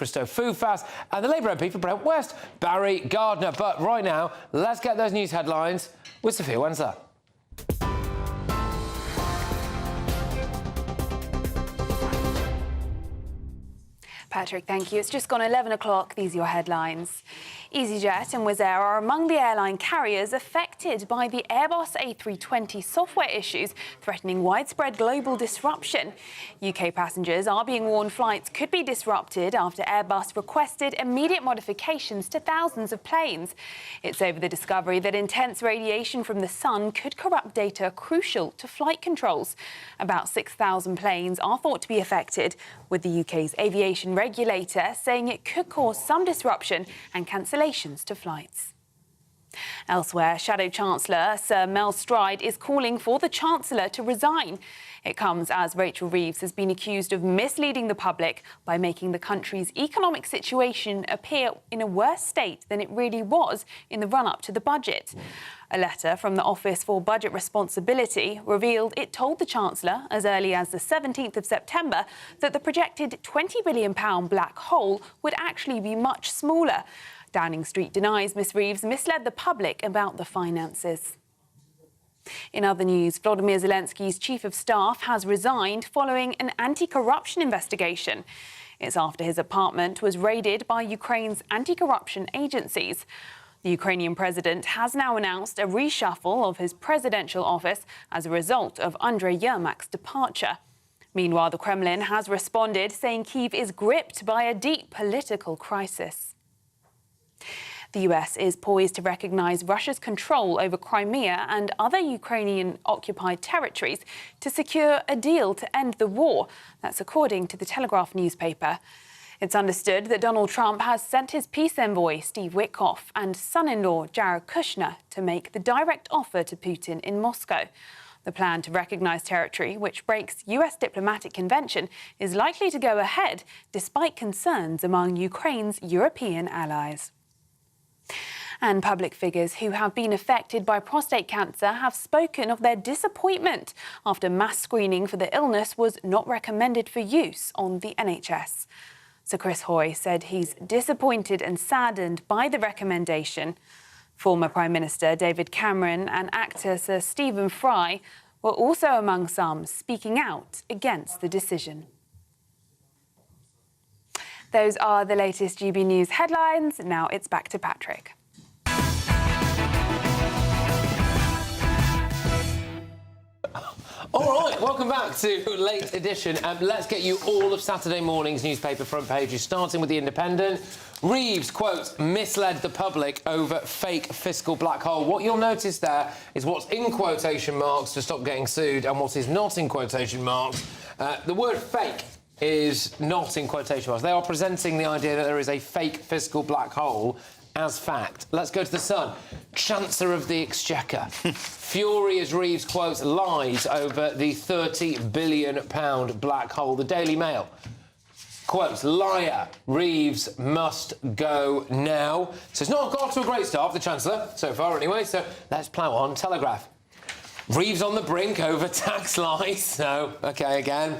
Christo-Fufas, and the Labour MP for Brent West, Barry Gardner. But right now, let's get those news headlines with Sophia Wenzel. Patrick, thank you. It's just gone 11 o'clock. These are your headlines. EasyJet and Wizz Air are among the airline carriers affected by the Airbus A320 software issues threatening widespread global disruption. UK passengers are being warned flights could be disrupted after Airbus requested immediate modifications to thousands of planes. It's over the discovery that intense radiation from the sun could corrupt data crucial to flight controls. About 6,000 planes are thought to be affected, with the UK's aviation regulator saying it could cause some disruption and cancellations to flights. Elsewhere, Shadow Chancellor Sir Mel Stride is calling for the Chancellor to resign. It comes as Rachel Reeves has been accused of misleading the public by making the country's economic situation appear in a worse state than it really was in the run-up to the budget. A letter from the Office for Budget Responsibility revealed it told the Chancellor as early as the 17th of September that the projected £20 billion black hole would actually be much smaller. Downing Street denies Miss Reeves misled the public about the finances. In other news, Volodymyr Zelensky's chief of staff has resigned following an anti-corruption investigation. It's after his apartment was raided by Ukraine's anti-corruption agencies. The Ukrainian president has now announced a reshuffle of his presidential office as a result of Andriy Yermak's departure. Meanwhile, the Kremlin has responded, saying Kyiv is gripped by a deep political crisis. The US is poised to recognise Russia's control over Crimea and other Ukrainian-occupied territories to secure a deal to end the war. That's according to the Telegraph newspaper. It's understood that Donald Trump has sent his peace envoy, Steve Witkoff, and son-in-law, Jared Kushner, to make the direct offer to Putin in Moscow. The plan to recognise territory, which breaks US diplomatic convention, is likely to go ahead, despite concerns among Ukraine's European allies. And public figures who have been affected by prostate cancer have spoken of their disappointment after mass screening for the illness was not recommended for use on the NHS. Sir Chris Hoy said he's disappointed and saddened by the recommendation. Former Prime Minister David Cameron and actor Sir Stephen Fry were also among some speaking out against the decision. Those are the latest GB News headlines. Now it's back to Patrick. All right, welcome back to Late Edition. Let's get you all of Saturday morning's newspaper front pages, starting with The Independent. Reeves, quote, misled the public over fake fiscal black hole. What you'll notice there is what's in quotation marks to stop getting sued and what is not in quotation marks. The word fake is not in quotation marks. They are presenting the idea that there is a fake fiscal black hole as fact. Let's go to The Sun. Chancellor of the Exchequer. Fury as Reeves quotes lies over the £30 billion black hole. The Daily Mail quotes, liar, Reeves must go now. So it's not got to a great start for the Chancellor, so far anyway, so let's plough on. Telegraph. Reeves on the brink over tax lies. So, OK, again,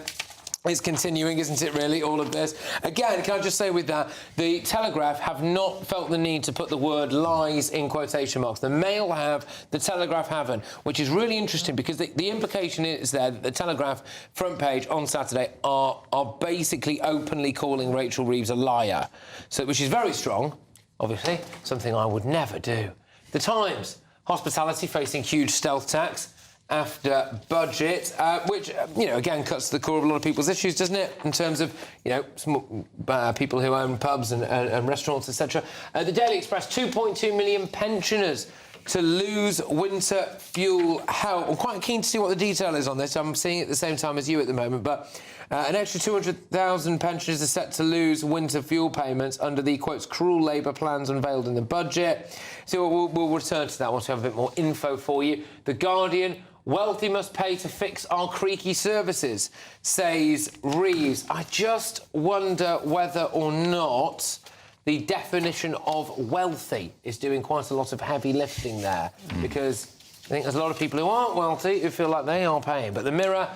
it's continuing, isn't it, really, all of this? Again, can I just say with that, the Telegraph have not felt the need to put the word lies in quotation marks. The Mail have, the Telegraph haven't, which is really interesting because the implication is there that the Telegraph front page on Saturday are basically openly calling Rachel Reeves a liar, so which is very strong, obviously, something I would never do. The Times, hospitality facing huge stealth tax after budget, which, you know, again, cuts to the core of a lot of people's issues, doesn't it, in terms of, you know, people who own pubs and restaurants, etc. The Daily Express, 2.2 million pensioners to lose winter fuel help. I'm quite keen to see what the detail is on this. I'm seeing it at the same time as you at the moment, but an extra 200,000 pensioners are set to lose winter fuel payments under the, quotes, cruel Labour plans unveiled in the budget. So we'll return to that once we have a bit more info for you. The Guardian, wealthy must pay to fix our creaky services, says Reeves. I just wonder whether or not the definition of wealthy is doing quite a lot of heavy lifting there, because I think there's a lot of people who aren't wealthy who feel like they are paying. But the Mirror,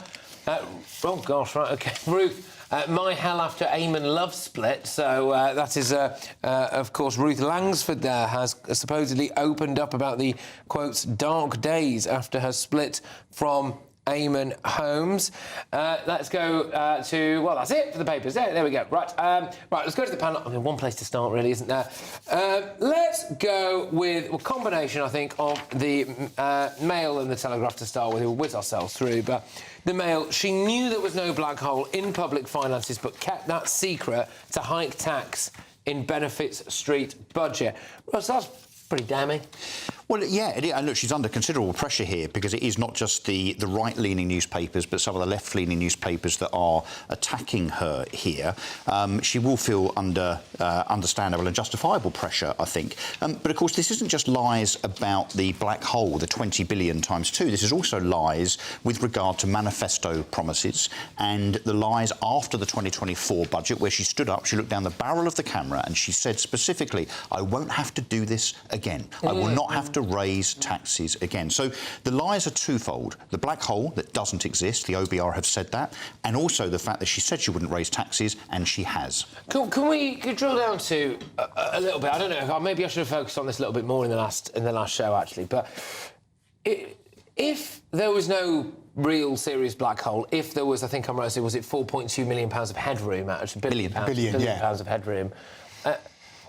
oh gosh, right, OK, Ruth, My hell after Eamon Love split. So that is, of course, Ruth Langsford there has supposedly opened up about the, quotes, dark days after her split from Eamon Holmes. Let's go to... Well, that's it for the papers. There we go. Right, let's go to the panel. I mean, one place to start, really, isn't there? Let's go with a combination, I think, of the Mail and the Telegraph to start with. We'll whiz ourselves through, but the Mail, she knew there was no black hole in public finances, but kept that secret to hike tax in Benefits Street budget. Well, so that's pretty damning. Well, yeah, and look, she's under considerable pressure here because it is not just the right-leaning newspapers, but some of the left-leaning newspapers that are attacking her here. She will feel under understandable and justifiable pressure, I think. But, of course, this isn't just lies about the black hole, the 20 billion times 2. This is also lies with regard to manifesto promises and the lies after the 2024 budget, where she stood up, she looked down the barrel of the camera and she said specifically, I won't have to do this again. I will not have to raise taxes again. So the lies are twofold. The black hole that doesn't exist, the OBR have said that, and also the fact that she said she wouldn't raise taxes, and she has. Can we drill down to a little bit? I don't know, maybe I should have focused on this a little bit more in the last show, actually, but if there was no real serious black hole, if there was, I think I'm right to say, was it £4.2 million of headroom, actually? Billion pounds of headroom.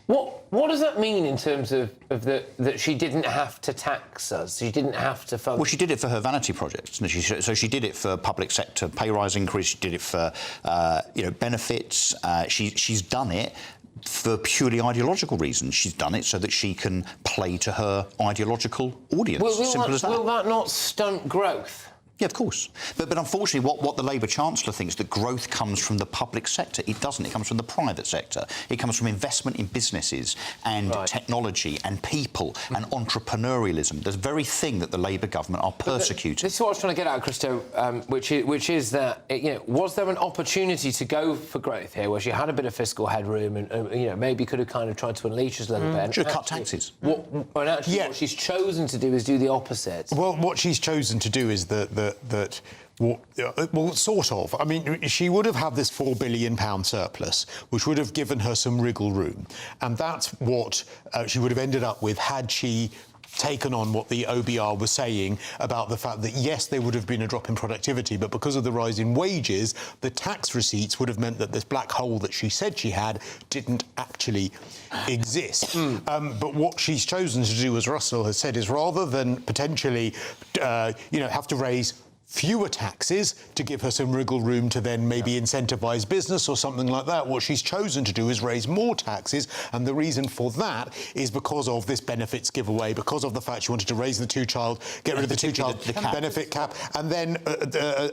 What does that mean in terms of that she didn't have to tax us? She didn't have to fund... Well, she did it for her vanity projects. So she did it for public sector pay rise increase. She did it for, benefits. She's done it for purely ideological reasons. She's done it so that she can play to her ideological audience. Simple as that. Will that not stunt growth? Yeah, of course. But unfortunately, what the Labour Chancellor thinks, that growth comes from the public sector. It doesn't. It comes from the private sector. It comes from investment in businesses and technology and people and entrepreneurialism, the very thing that the Labour government are persecuting. This is what I was trying to get at, Christo, which is that, was there an opportunity to go for growth here, where she had a bit of fiscal headroom and maybe could have kind of tried to unleash us a little bit? Should have cut taxes. What she's chosen to do is do the opposite. Well, what she's chosen to do is well, sort of. I mean, she would have had this £4 billion surplus, which would have given her some wriggle room. And that's what she would have ended up with had she taken on what the OBR was saying about the fact that, yes, there would have been a drop in productivity, but because of the rise in wages, the tax receipts would have meant that this black hole that she said she had didn't actually exist. But what she's chosen to do, as Russell has said, is rather than potentially, have to raise fewer taxes to give her some wriggle room to then maybe incentivise business or something like that. What she's chosen to do is raise more taxes, and the reason for that is because of this benefits giveaway, because of the fact she wanted to raise the get rid of the two-child benefit cap, and then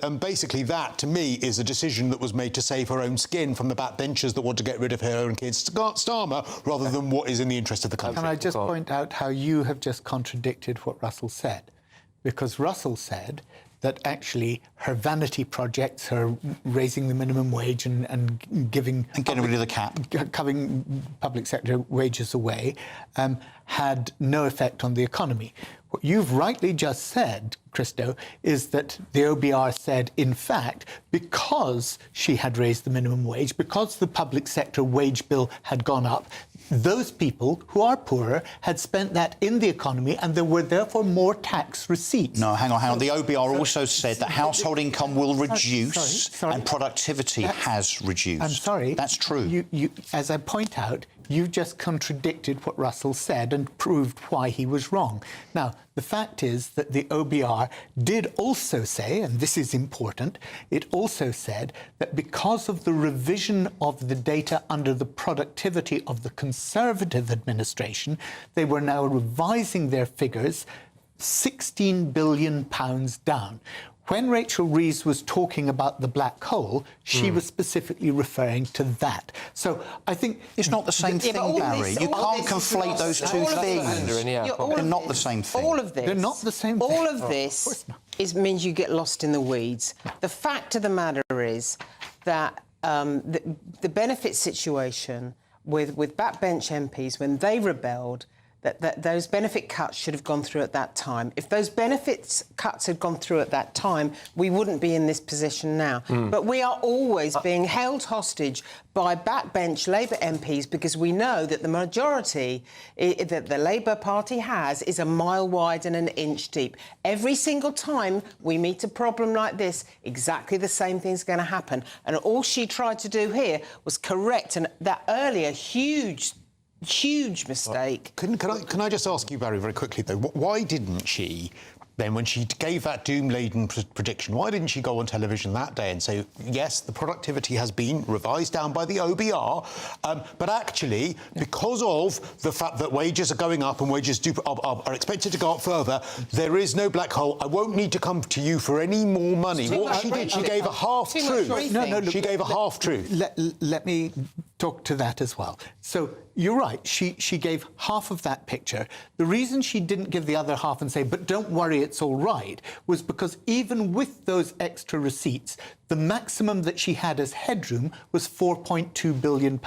and basically that, to me, is a decision that was made to save her own skin from the backbenchers that want to get rid of her and Keir Starmer, rather than what is in the interest of the country. Can I just point out how you have just contradicted what Russell said? Because Russell said that actually her vanity projects, her raising the minimum wage and giving... And getting rid of the cap. Cutting public sector wages away, had no effect on the economy. What you've rightly just said, Christo, is that the OBR said, in fact, because she had raised the minimum wage, because the public sector wage bill had gone up, those people who are poorer had spent that in the economy, and there were therefore more tax receipts. No, hang on. The OBR also said that household income will reduce and productivity has reduced. I'm sorry. That's true. You, as I point out, you just contradicted what Russell said and proved why he was wrong. Now, the fact is that the OBR did also say, and this is important, it also said that because of the revision of the data under the productivity of the Conservative administration, they were now revising their figures £16 billion down. When Rachel Reeves was talking about the black hole, she was specifically referring to that. So I think... It's not the same thing, Barry. You can't conflate those two things. They're not the same thing. All of this... They're not the same thing. All of this means you get lost in the weeds. The fact of the matter is that the benefit situation with backbench MPs, when they rebelled, that those benefit cuts should have gone through at that time. If those benefits cuts had gone through at that time, we wouldn't be in this position now. But we are always being held hostage by backbench Labour MPs because we know that the majority that the Labour Party has is a mile wide and an inch deep. Every single time we meet a problem like this, exactly the same thing's going to happen. And all she tried to do here was correct that earlier huge mistake. Can I just ask you, Barry, very quickly, though, why didn't she, then, when she gave that doom-laden prediction, why didn't she go on television that day and say, yes, the productivity has been revised down by the OBR, but actually, because of the fact that wages are going up and wages are expected to go up further, there is no black hole. I won't need to come to you for any more money. What she did, she gave a half-truth. No, she gave a half-truth. Let me talk to that as well. So you're right, she gave half of that picture. The reason she didn't give the other half and say, but don't worry, it's all right, was because even with those extra receipts, the maximum that she had as headroom was £4.2 billion.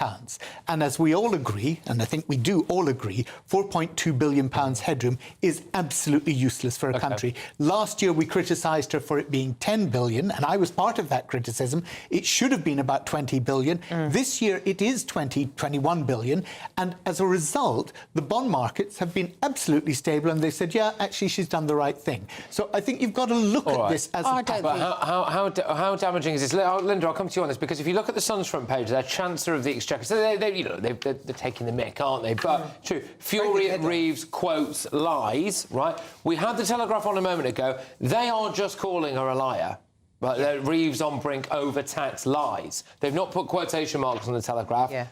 And as we all agree, and I think we do all agree, £4.2 billion headroom is absolutely useless for a country. Last year, we criticised her for it being 10 billion, and I was part of that criticism. It should have been about 20 billion. This year, it is 21 billion. And as a result, the bond markets have been absolutely stable, and they said, yeah, actually, she's done the right thing. So I think you've got to look at this as a package. How damaging is this? Linda, I'll come to you on this, because if you look at the Sun's front page, they're Chancellor of the Exchequer, so they're taking the mick, aren't they? But true, fury at Reeves, quotes, lies, right? We had the Telegraph on a moment ago. They are just calling her a liar. But Reeves on brink overtaxed lies. They've not put quotation marks on the Telegraph. Yeah.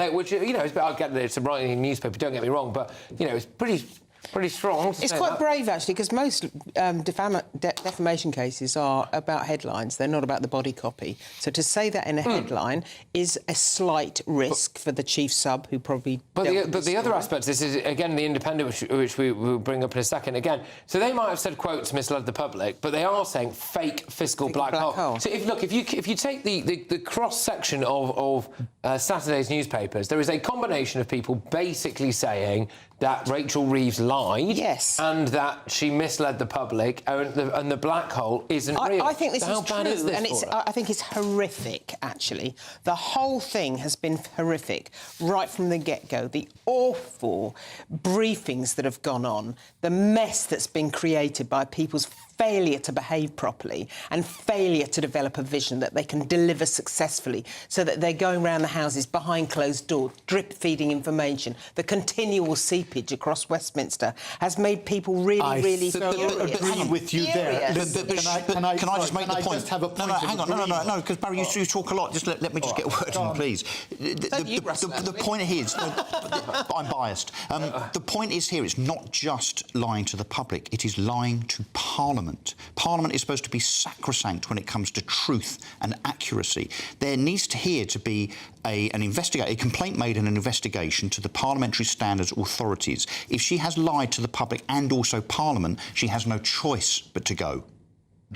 Which, I get that it's a writing newspaper, don't get me wrong, but, it's pretty strong. It's quite brave, actually, because most defamation cases are about headlines. They're not about the body copy. So to say that in a headline is a slight risk for the chief sub, who probably... But the other aspect of this is, again, the Independent, which we will bring up in a second. Again, so they might have said quotes misled the public, but they are saying fake fiscal black hole. So if you take the cross-section of Saturday's newspapers, there is a combination of people basically saying that Rachel Reeves lied, yes, and that she misled the public, and the black hole isn't real. I think this so is true, and I think it's horrific, actually. The whole thing has been horrific right from the get-go. The awful briefings that have gone on, the mess that's been created by people's failure to behave properly and failure to develop a vision that they can deliver successfully, so that they're going around the houses behind closed doors, drip-feeding information. The continual seepage across Westminster has made people really furious. I agree with you there. Can I just make the point? Have a point? Hang on, no, because Barry, you talk a lot. Just let me just get a word in, please. The point here is... I'm biased. The point is here, it's not just lying to the public, it is lying to Parliament. Parliament is supposed to be sacrosanct when it comes to truth and accuracy. There needs to be a complaint made in an investigation to the Parliamentary Standards Authorities. If she has lied to the public and also Parliament, she has no choice but to go.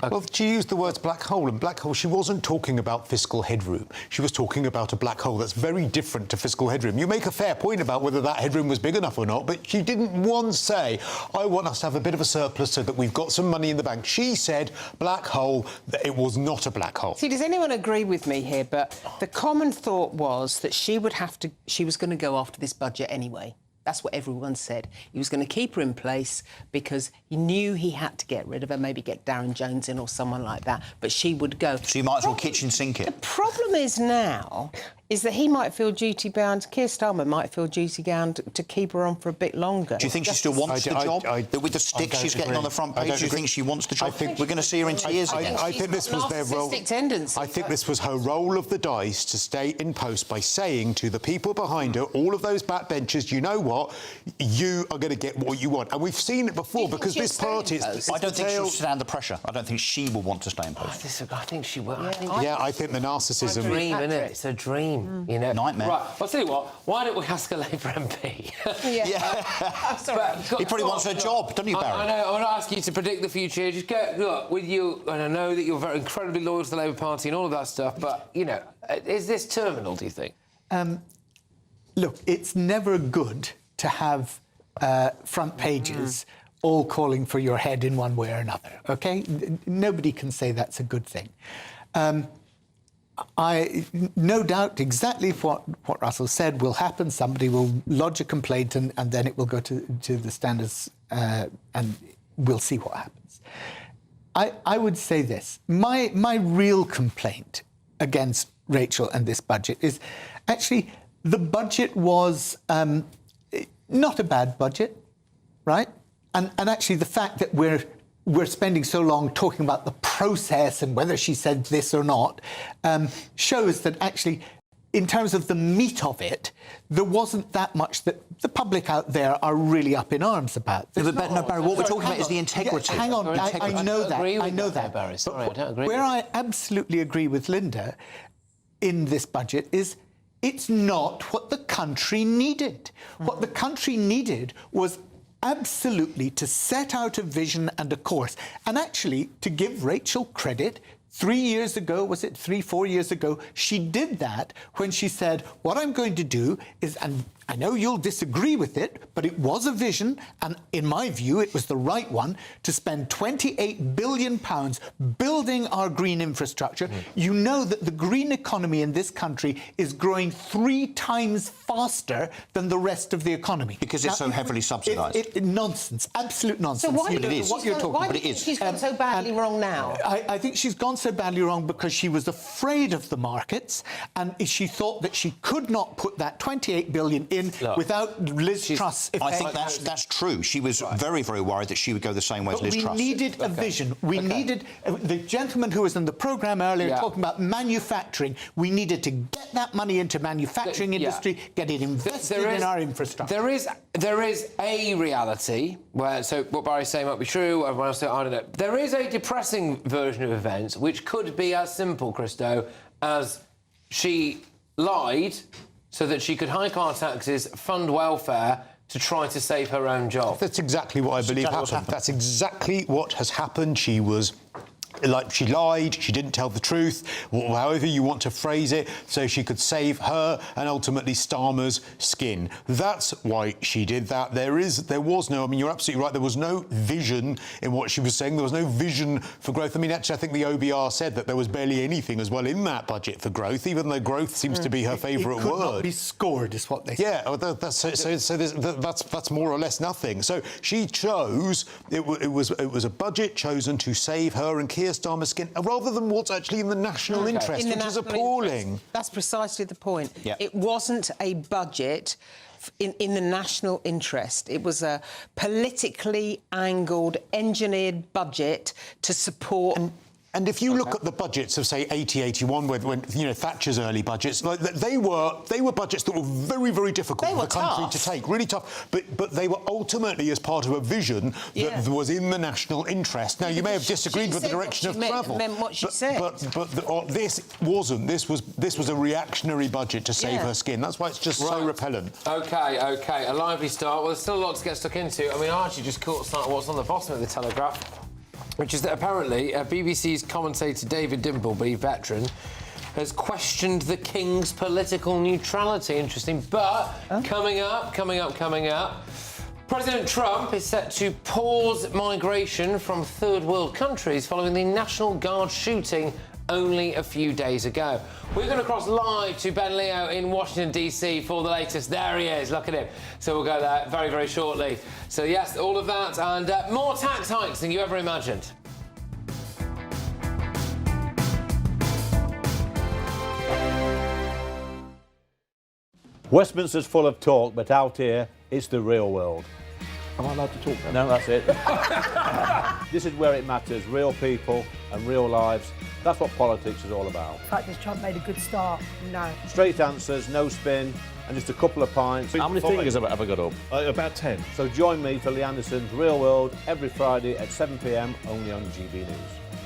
Well, she used the words black hole, and black hole, she wasn't talking about fiscal headroom. She was talking about a black hole that's very different to fiscal headroom. You make a fair point about whether that headroom was big enough or not, but she didn't once say, I want us to have a bit of a surplus so that we've got some money in the bank. She said black hole, that it was not a black hole. See, does anyone agree with me here? But the common thought was that she was going to go after this budget anyway. That's what everyone said. He was going to keep her in place because he knew he had to get rid of her, maybe get Darren Jones in or someone like that, but she would go. So you might as well kitchen sink it. The problem is now is that he might feel duty-bound, Keir Starmer might feel duty-bound to keep her on for a bit longer. Do you think she still wants the job? With the stick she's getting on the front page, do you think she wants the job? We're going to see her in tears again. I think this was their role. I think this was her roll of the dice to stay in post by saying to the people behind her, all of those backbenchers, you know what, you are going to get what you want. And we've seen it before because this party... I don't think she'll stand the pressure. I don't think she will want to stay in post. I think she will. I think the narcissism... It's a dream, isn't it? It's a dream. Nightmare. Right, I'll tell you what, why don't we ask a Labour MP? He probably wants her job, doesn't he, Barry? I know, I want to ask you to predict the future. Just look, with you, and I know that you're very incredibly loyal to the Labour Party and all of that stuff, but, is this terminal, do you think? Look, it's never good to have front pages all calling for your head in one way or another, OK? Nobody can say that's a good thing. No doubt exactly what Russell said will happen. Somebody will lodge a complaint and then it will go to the standards and we'll see what happens. I would say this. My real complaint against Rachel and this budget is actually the budget was not a bad budget, right? And actually the fact that we're spending so long talking about the process and whether she said this or not shows that actually, in terms of the meat of it, there wasn't that much that the public out there are really up in arms about. But Barry, what we're talking about is the integrity. Yeah, hang on, I know that. I know that. Barry. Sorry, I don't agree. Where I absolutely agree with Linda in this budget is it's not what the country needed. What the country needed was absolutely to set out a vision and a course. And actually, to give Rachel credit, 3 years ago, was it 4 years ago, she did that when she said, what I'm going to do is, and I know you'll disagree with it, but it was a vision, and in my view, it was the right one, to spend £28 billion building our green infrastructure. You know that the green economy in this country is growing 3 times faster than the rest of the economy. Because it's so heavily subsidised. Nonsense, absolute nonsense. So why But it is. What you're talking why about. do you think she's gone so badly wrong now? I think she's gone so badly wrong because she was afraid of the markets and she thought that she could not put that 28 billion in without Liz Truss. I think that's true. She was very, very worried that she would go the same way as Liz Truss. We needed a vision. We needed the gentleman who was in the programme earlier talking about manufacturing. We needed to get that money into manufacturing industry, get it invested in our infrastructure. There is a reality where, so what Barry's saying might be true, everyone else saying, I don't know. There is a depressing version of events which could be as simple, Christo, as she lied so that she could hike our taxes, fund welfare, to try to save her own job. That's exactly what I believe happened. That's exactly what has happened. She was... she lied, she didn't tell the truth, however you want to phrase it, so she could save her and ultimately Starmer's skin. That's why she did that. There was no, I mean, you're absolutely right, there was no vision in what she was saying. There was no vision for growth. I mean, actually, I think the OBR said that there was barely anything as well in that budget for growth, even though growth seems to be her favourite word. It could not be scored, is what they said. Yeah, that's more or less nothing. So she chose, it was a budget chosen to save her and Keir Starmer's skin, rather than what's actually in the national interest, which is appalling. That's precisely the point. Yeah. It wasn't a budget in the national interest. It was a politically angled, engineered budget to support... And if you look at the budgets of, say, 80-81, when you know, Thatcher's early budgets, like, they were budgets that were very, very difficult for the country to take, really tough. But they were ultimately as part of a vision that was in the national interest. Now, you may have disagreed with the direction of travel. Meant what she said. But this wasn't. This was a reactionary budget to save her skin. That's why it's just so repellent. OK, a lively start. Well, there's still a lot to get stuck into. I mean, I actually just caught sight of what's on the bottom of the Telegraph, which is that apparently BBC's commentator David Dimbleby, veteran, has questioned the King's political neutrality. Interesting. But coming up, President Trump is set to pause migration from third world countries following the National Guard shooting only a few days ago. We're going to cross live to Ben Leo in Washington, D.C. for the latest. There he is, look at him. So we'll go there very, very shortly. So, yes, all of that and more tax hikes than you ever imagined. Westminster's full of talk, but out here, it's the real world. Am I allowed to talk then? No, that's it. This is where it matters, real people and real lives. That's what politics is all about. The fact that Trump made a good start, no. Straight answers, no spin, and just a couple of pints. How many fingers have I got up? About 10. So join me for Lee Anderson's Real World every Friday at 7 p.m, only on GB News.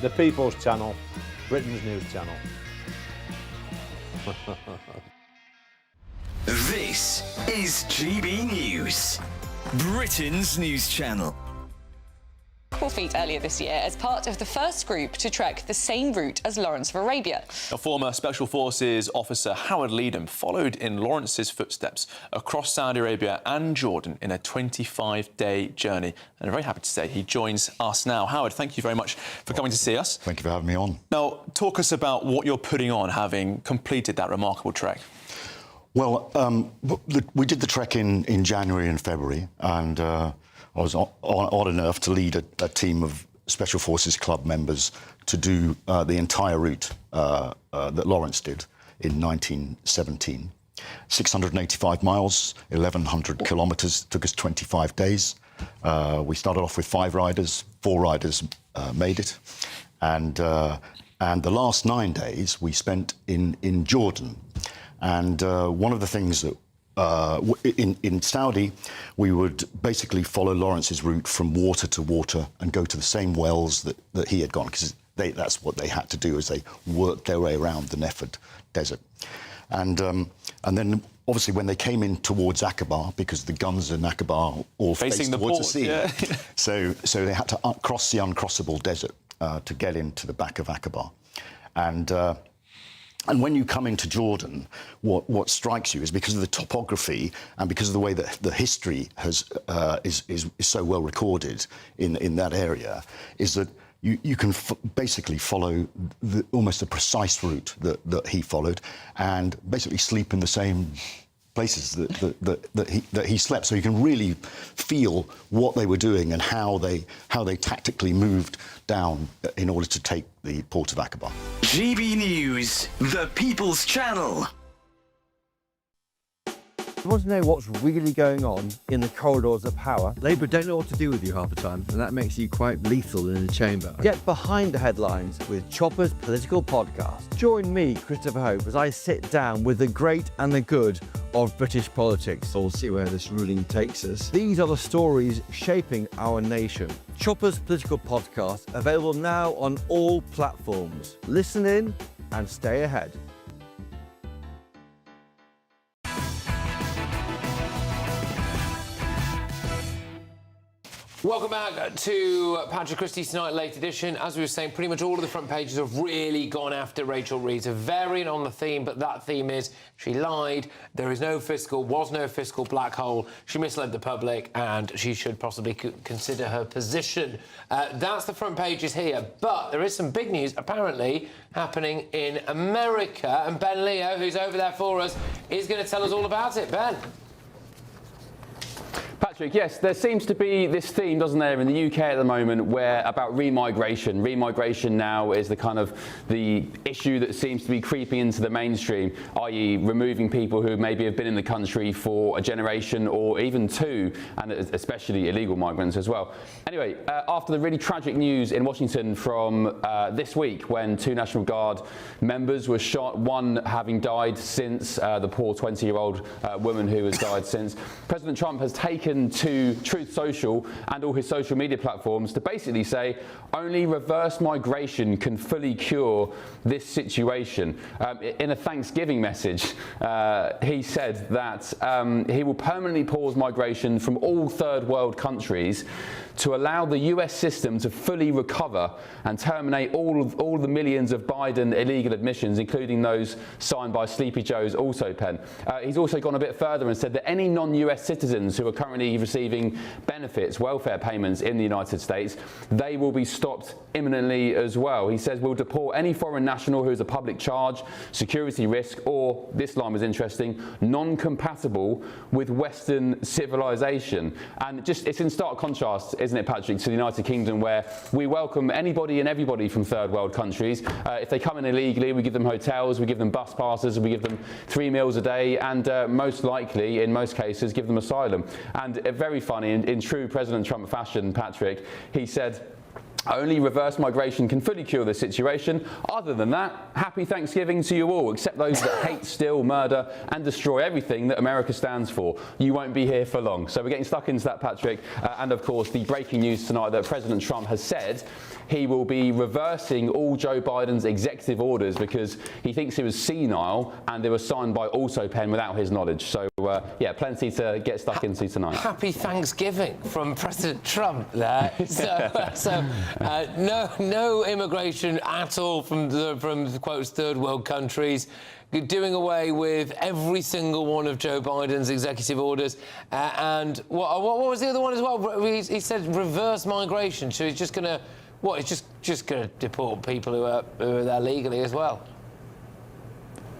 The People's Channel, Britain's news channel. This is GB News, Britain's news channel. remarkable feat earlier this year as part of the first group to trek the same route as Lawrence of Arabia. A former Special Forces officer, Howard Leedham, followed in Lawrence's footsteps across Saudi Arabia and Jordan in a 25-day journey. And I'm very happy to say he joins us now. Howard, thank you very much for coming to see us. Thank you for having me on. Now, talk us about what you're putting on, having completed that remarkable trek. Well, we did the trek in January and February, and I was odd enough to lead a team of Special Forces Club members to do the entire route that Lawrence did in 1917. 685 miles, 1,100 kilometres, took us 25 days. We started off with 5 riders, 4 riders made it, and the last 9 days we spent in Jordan. And one of the things that in Saudi, we would basically follow Lawrence's route from water to water and go to the same wells that he had gone, because that's what they had to do, as they worked their way around the Nefed Desert. And then, obviously, when they came in towards Aqaba, because the guns in Aqaba all faced towards the sea, yeah. so they had to cross the uncrossable desert to get into the back of Aqaba. And when you come into Jordan, what strikes you is, because of the topography and because of the way that the history is so well recorded in that area, is that you can basically follow almost the precise route that he followed, and basically sleep in the same places that he slept, so you can really feel what they were doing and how they tactically moved down in order to take the port of Aqaba. GBNews, the People's Channel. You want to know what's really going on in the corridors of power? Labour don't know what to do with you half the time, and that makes you quite lethal in the chamber. Get behind the headlines with Chopper's Political Podcast. Join me, Christopher Hope, as I sit down with the great and the good of British politics. We'll see where this ruling takes us. These are the stories shaping our nation. Chopper's Political Podcast, available now on all platforms. Listen in and stay ahead. Welcome back to Patrick Christys Tonight, late edition. As we were saying, pretty much all of the front pages have really gone after Rachel Reeves, a variant on the theme, but that theme is she lied, there is no fiscal black hole, she misled the public, and she should possibly consider her position. That's the front pages here, but there is some big news, apparently, happening in America, and Ben Leo, who's over there for us, is going to tell us all about it. Ben. Patrick, yes, there seems to be this theme, doesn't there, in the UK at the moment, where about remigration. Remigration now is the issue that seems to be creeping into the mainstream, i.e. removing people who maybe have been in the country for a generation or even 2, and especially illegal migrants as well. Anyway, after the really tragic news in Washington from this week, when 2 National Guard members were shot, one having died since, the poor 20-year-old woman who has died since, President Trump has taken to Truth Social and all his social media platforms to basically say only reverse migration can fully cure this situation. In a Thanksgiving message, he said that he will permanently pause migration from all third world countries to allow the US system to fully recover and terminate all the millions of Biden illegal admissions, including those signed by Sleepy Joe's also pen. He's also gone a bit further and said that any non-US citizens who are currently receiving benefits, welfare payments in the United States, they will be stopped imminently as well. He says we'll deport any foreign national who is a public charge, security risk, or, this line was interesting, non-compatible with Western civilization. And it's in stark contrast, isn't it, Patrick, to the United Kingdom, where we welcome anybody and everybody from third world countries. If they come in illegally, we give them hotels, we give them bus passes, we give them 3 meals a day, and most likely, in most cases, give them asylum. And very funny, in true President Trump fashion, Patrick, he said, Only reverse migration can fully cure this situation. Other than that, happy Thanksgiving to you all, except those that hate, steal, murder and destroy everything that America stands for. You won't be here for long. So we're getting stuck into that, Patrick. And of course, the breaking news tonight that President Trump has said he will be reversing all Joe Biden's executive orders because he thinks he was senile and they were signed by AutoPen without his knowledge. So, yeah, plenty to get stuck into tonight. Happy Thanksgiving from President Trump there. No immigration at all from quotes third world countries. Doing away with every single one of Joe Biden's executive orders. And what was the other one as well? He said reverse migration. So he's just going to... What, he's just going to deport people who are there legally as well?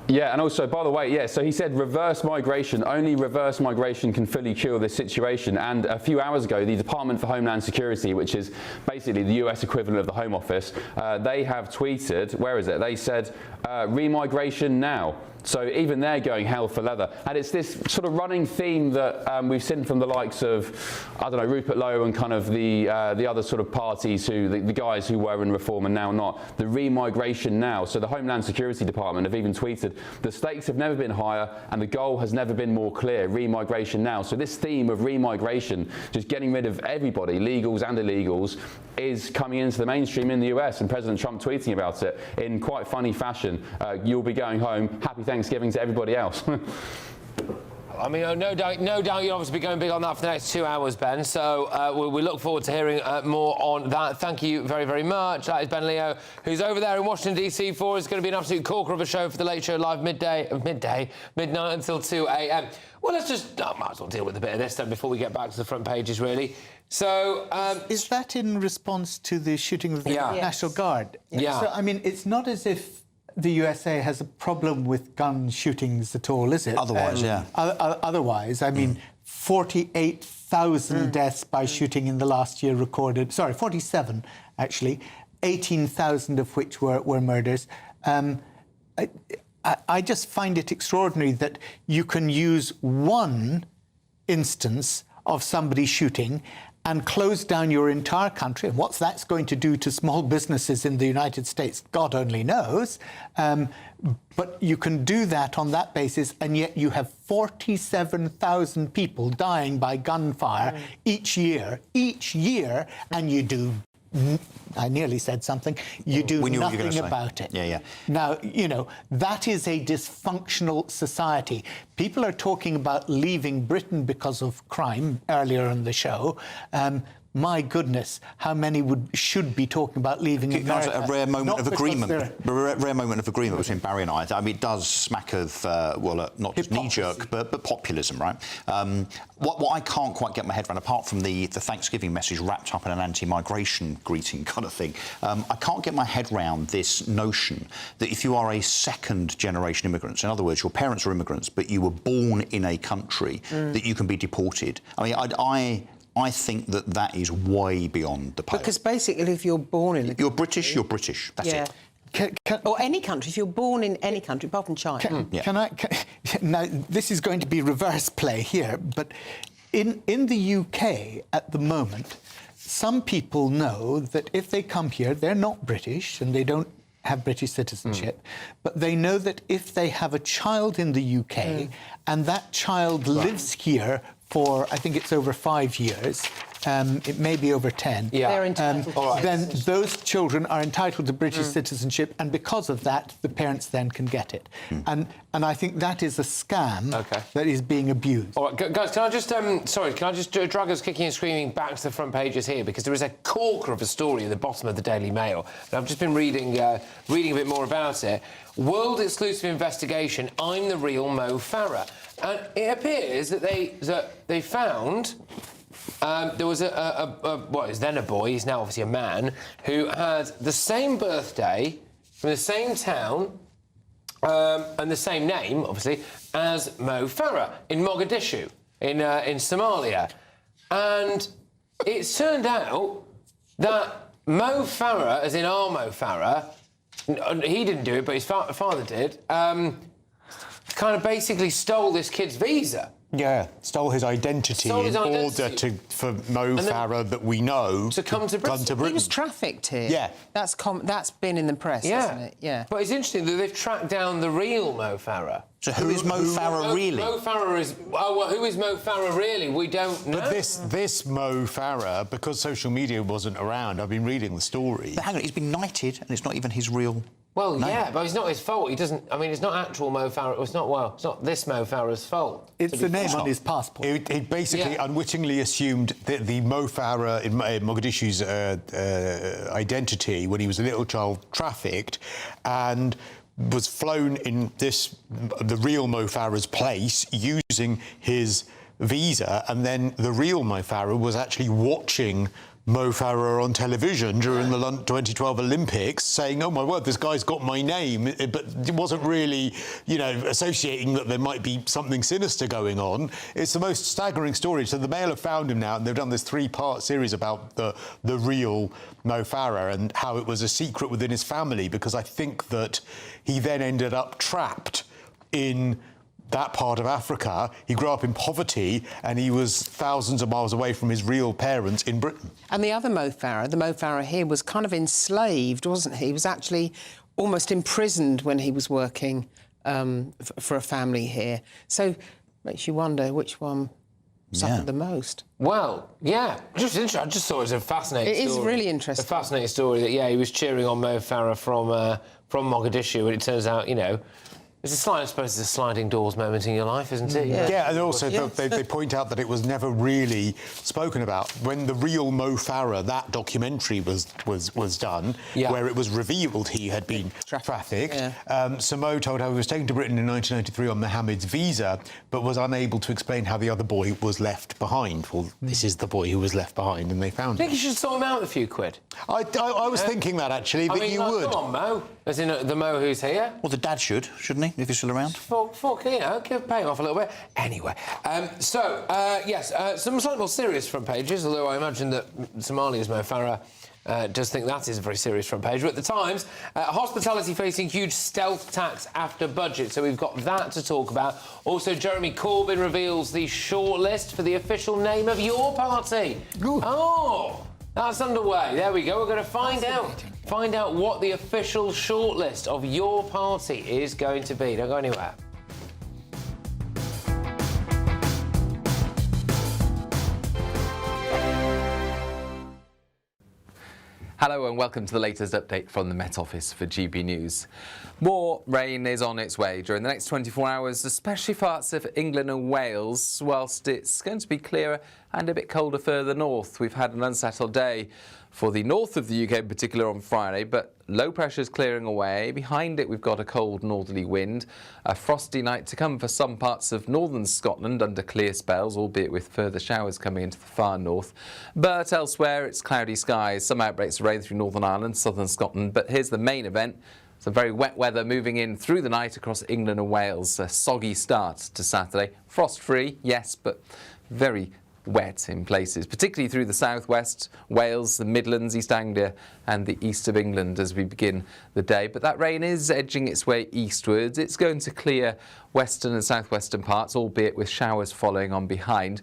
Yeah, and also, by the way, yeah, so he said reverse migration. Only reverse migration can fully cure this situation. And a few hours ago, the Department for Homeland Security, which is basically the US equivalent of the Home Office, they have tweeted, where is it? They said, remigration now. So even they're going hell for leather. And it's this sort of running theme that we've seen from the likes of, I don't know, Rupert Lowe and kind of the other sort of parties who, the guys who were in reform and now not. The remigration now. So the Homeland Security Department have even tweeted, the stakes have never been higher and the goal has never been more clear, remigration now. So this theme of remigration, just getting rid of everybody, legals and illegals, is coming into the mainstream in the US, and President Trump tweeting about it in quite funny fashion. You'll be going home. Happy Thanksgiving to everybody else. I mean, no doubt you'll obviously be going big on that for the next 2 hours, Ben. So we look forward to hearing more on that. Thank you very, very much. That is Ben Leo, who's over there in Washington, D.C. for us. It's going to be an absolute corker of a show for the Late Show Live midnight until 2 a.m. Well, let's just, might as well deal with a bit of this then before we get back to the front pages, really. So... is that in response to the shooting of the National Guard? Yeah. So, I mean, it's not as if the USA has a problem with gun shootings at all, is it? Otherwise, otherwise, I mean, 48,000 deaths by shooting in the last year recorded. Sorry, 47, actually. 18,000 of which were murders. I just find it extraordinary that you can use one instance of somebody shooting and close down your entire country. And what that's going to do to small businesses in the United States, God only knows. But you can do that on that basis, and yet you have 47,000 people dying by gunfire each year, and you do... I nearly said something. You do nothing about it. Yeah. Now, you know, that is a dysfunctional society. People are talking about leaving Britain because of crime earlier in the show. My goodness, how many should be talking about leaving America? A rare moment of agreement. A rare moment of agreement between Barry and I. I mean, it does smack of, not just knee-jerk, but populism, right? What I can't quite get my head around, apart from the Thanksgiving message wrapped up in an anti-migration greeting kind of thing, I can't get my head around this notion that if you are a second-generation immigrant, in other words, your parents are immigrants, but you were born in a country, that you can be deported. I mean, I think that is way beyond the pale. Because basically, if you're born in... You're British, that's it. Or any country. If you're born in any country, apart from China. Now, this is going to be reverse play here, but in the UK at the moment, some people know that if they come here, they're not British and they don't have British citizenship, but they know that if they have a child in the UK and that child lives here for, I think it's over 5 years, it may be over 10. They're entitled. Then those children are entitled to British citizenship, and because of that, the parents then can get it. And I think that is a scam that is being abused. All right, guys, can I just drag us kicking and screaming back to the front pages here, because there is a corker of a story at the bottom of the Daily Mail. And I've just been reading a bit more about it. World exclusive investigation. I'm the real Mo Farah. And it appears that they found there was what is then a boy, he's now obviously a man, who had the same birthday from the same town and the same name, obviously, as Mo Farah in Mogadishu, in Somalia. And it turned out that Mo Farah, as in our Mo Farah, he didn't do it, but his father did, kind of basically stole this kid's visa. Yeah, stole his identity Stole his in identity. order for Mo Farah that we know to come to Britain. He was trafficked here. Yeah. That's been in the press, hasn't it? Yeah. But it's interesting that they've tracked down the real Mo Farah. So who is Mo Farah really? Mo Farah is... Oh, well, who is Mo Farah really? We don't know. But this Mo Farah, because social media wasn't around, I've been reading the story. But hang on, he's been knighted, and it's not even his real Well, name. yeah, but it's not his fault. He doesn't... I mean, it's not actual Mo Farah. It's not this Mo Farah's fault. It's the name on his passport. He basically unwittingly assumed that the Mo Farah in Mogadishu's identity when he was a little child trafficked and was flown in the real Mo Farah's place using his visa, and then the real Mo Farah was actually watching Mo Farah on television during the 2012 Olympics, saying, "Oh my word, this guy's got my name," but it wasn't really, associating that there might be something sinister going on. It's the most staggering story. So the Mail have found him now, and they've done this 3-part series about the real Mo Farah and how it was a secret within his family, because I think that he then ended up trapped in that part of Africa. He grew up in poverty and he was thousands of miles away from his real parents in Britain. And the other Mo Farah, the Mo Farah here, was kind of enslaved, wasn't he? He was actually almost imprisoned when he was working for a family here. So makes you wonder which one suffered the most. Well, yeah, just interesting. I just thought it was a fascinating story. It is really interesting. A fascinating story that, he was cheering on Mo Farah from Mogadishu, and it turns out, it's a slide, I suppose it's a sliding doors moment in your life, isn't it? Yeah, and also they point out that it was never really spoken about. When the real Mo Farah, that documentary was done, where it was revealed he had been trafficked, so Mo told how he was taken to Britain in 1993 on Mohammed's visa, but was unable to explain how the other boy was left behind. Well, this is the boy who was left behind, and they found him. I think you should sort him out with a few quid. I was thinking that, actually, that you would. Come on, Mo. As in the Mo who's here. Well, the dad shouldn't he, if he's still around? Pay him off a little bit. Anyway, some slightly more serious front pages, although I imagine that Somalia's Mo Farah does think that is a very serious front page. But at the Times, hospitality facing huge stealth tax after budget, so we've got that to talk about. Also, Jeremy Corbyn reveals the shortlist for the official name of your party. Ooh. Oh, that's underway. There we go. We're going to find out what the official shortlist of your party is going to be. Don't go anywhere. Hello and welcome to the latest update from the Met Office for GB News. More rain is on its way during the next 24 hours, especially parts of England and Wales, whilst it's going to be clearer and a bit colder further north. We've had an unsettled day for the north of the UK in particular on Friday, but low pressure is clearing away. Behind it, we've got a cold northerly wind. A frosty night to come for some parts of northern Scotland under clear spells, albeit with further showers coming into the far north. But elsewhere, it's cloudy skies, some outbreaks of rain through Northern Ireland, southern Scotland. But here's the main event. Some very wet weather moving in through the night across England and Wales. A soggy start to Saturday. Frost-free, yes, but very wet in places, particularly through the southwest, Wales, the Midlands, East Anglia and the east of England as we begin the day. But that rain is edging its way eastwards. It's going to clear western and southwestern parts, albeit with showers following on behind.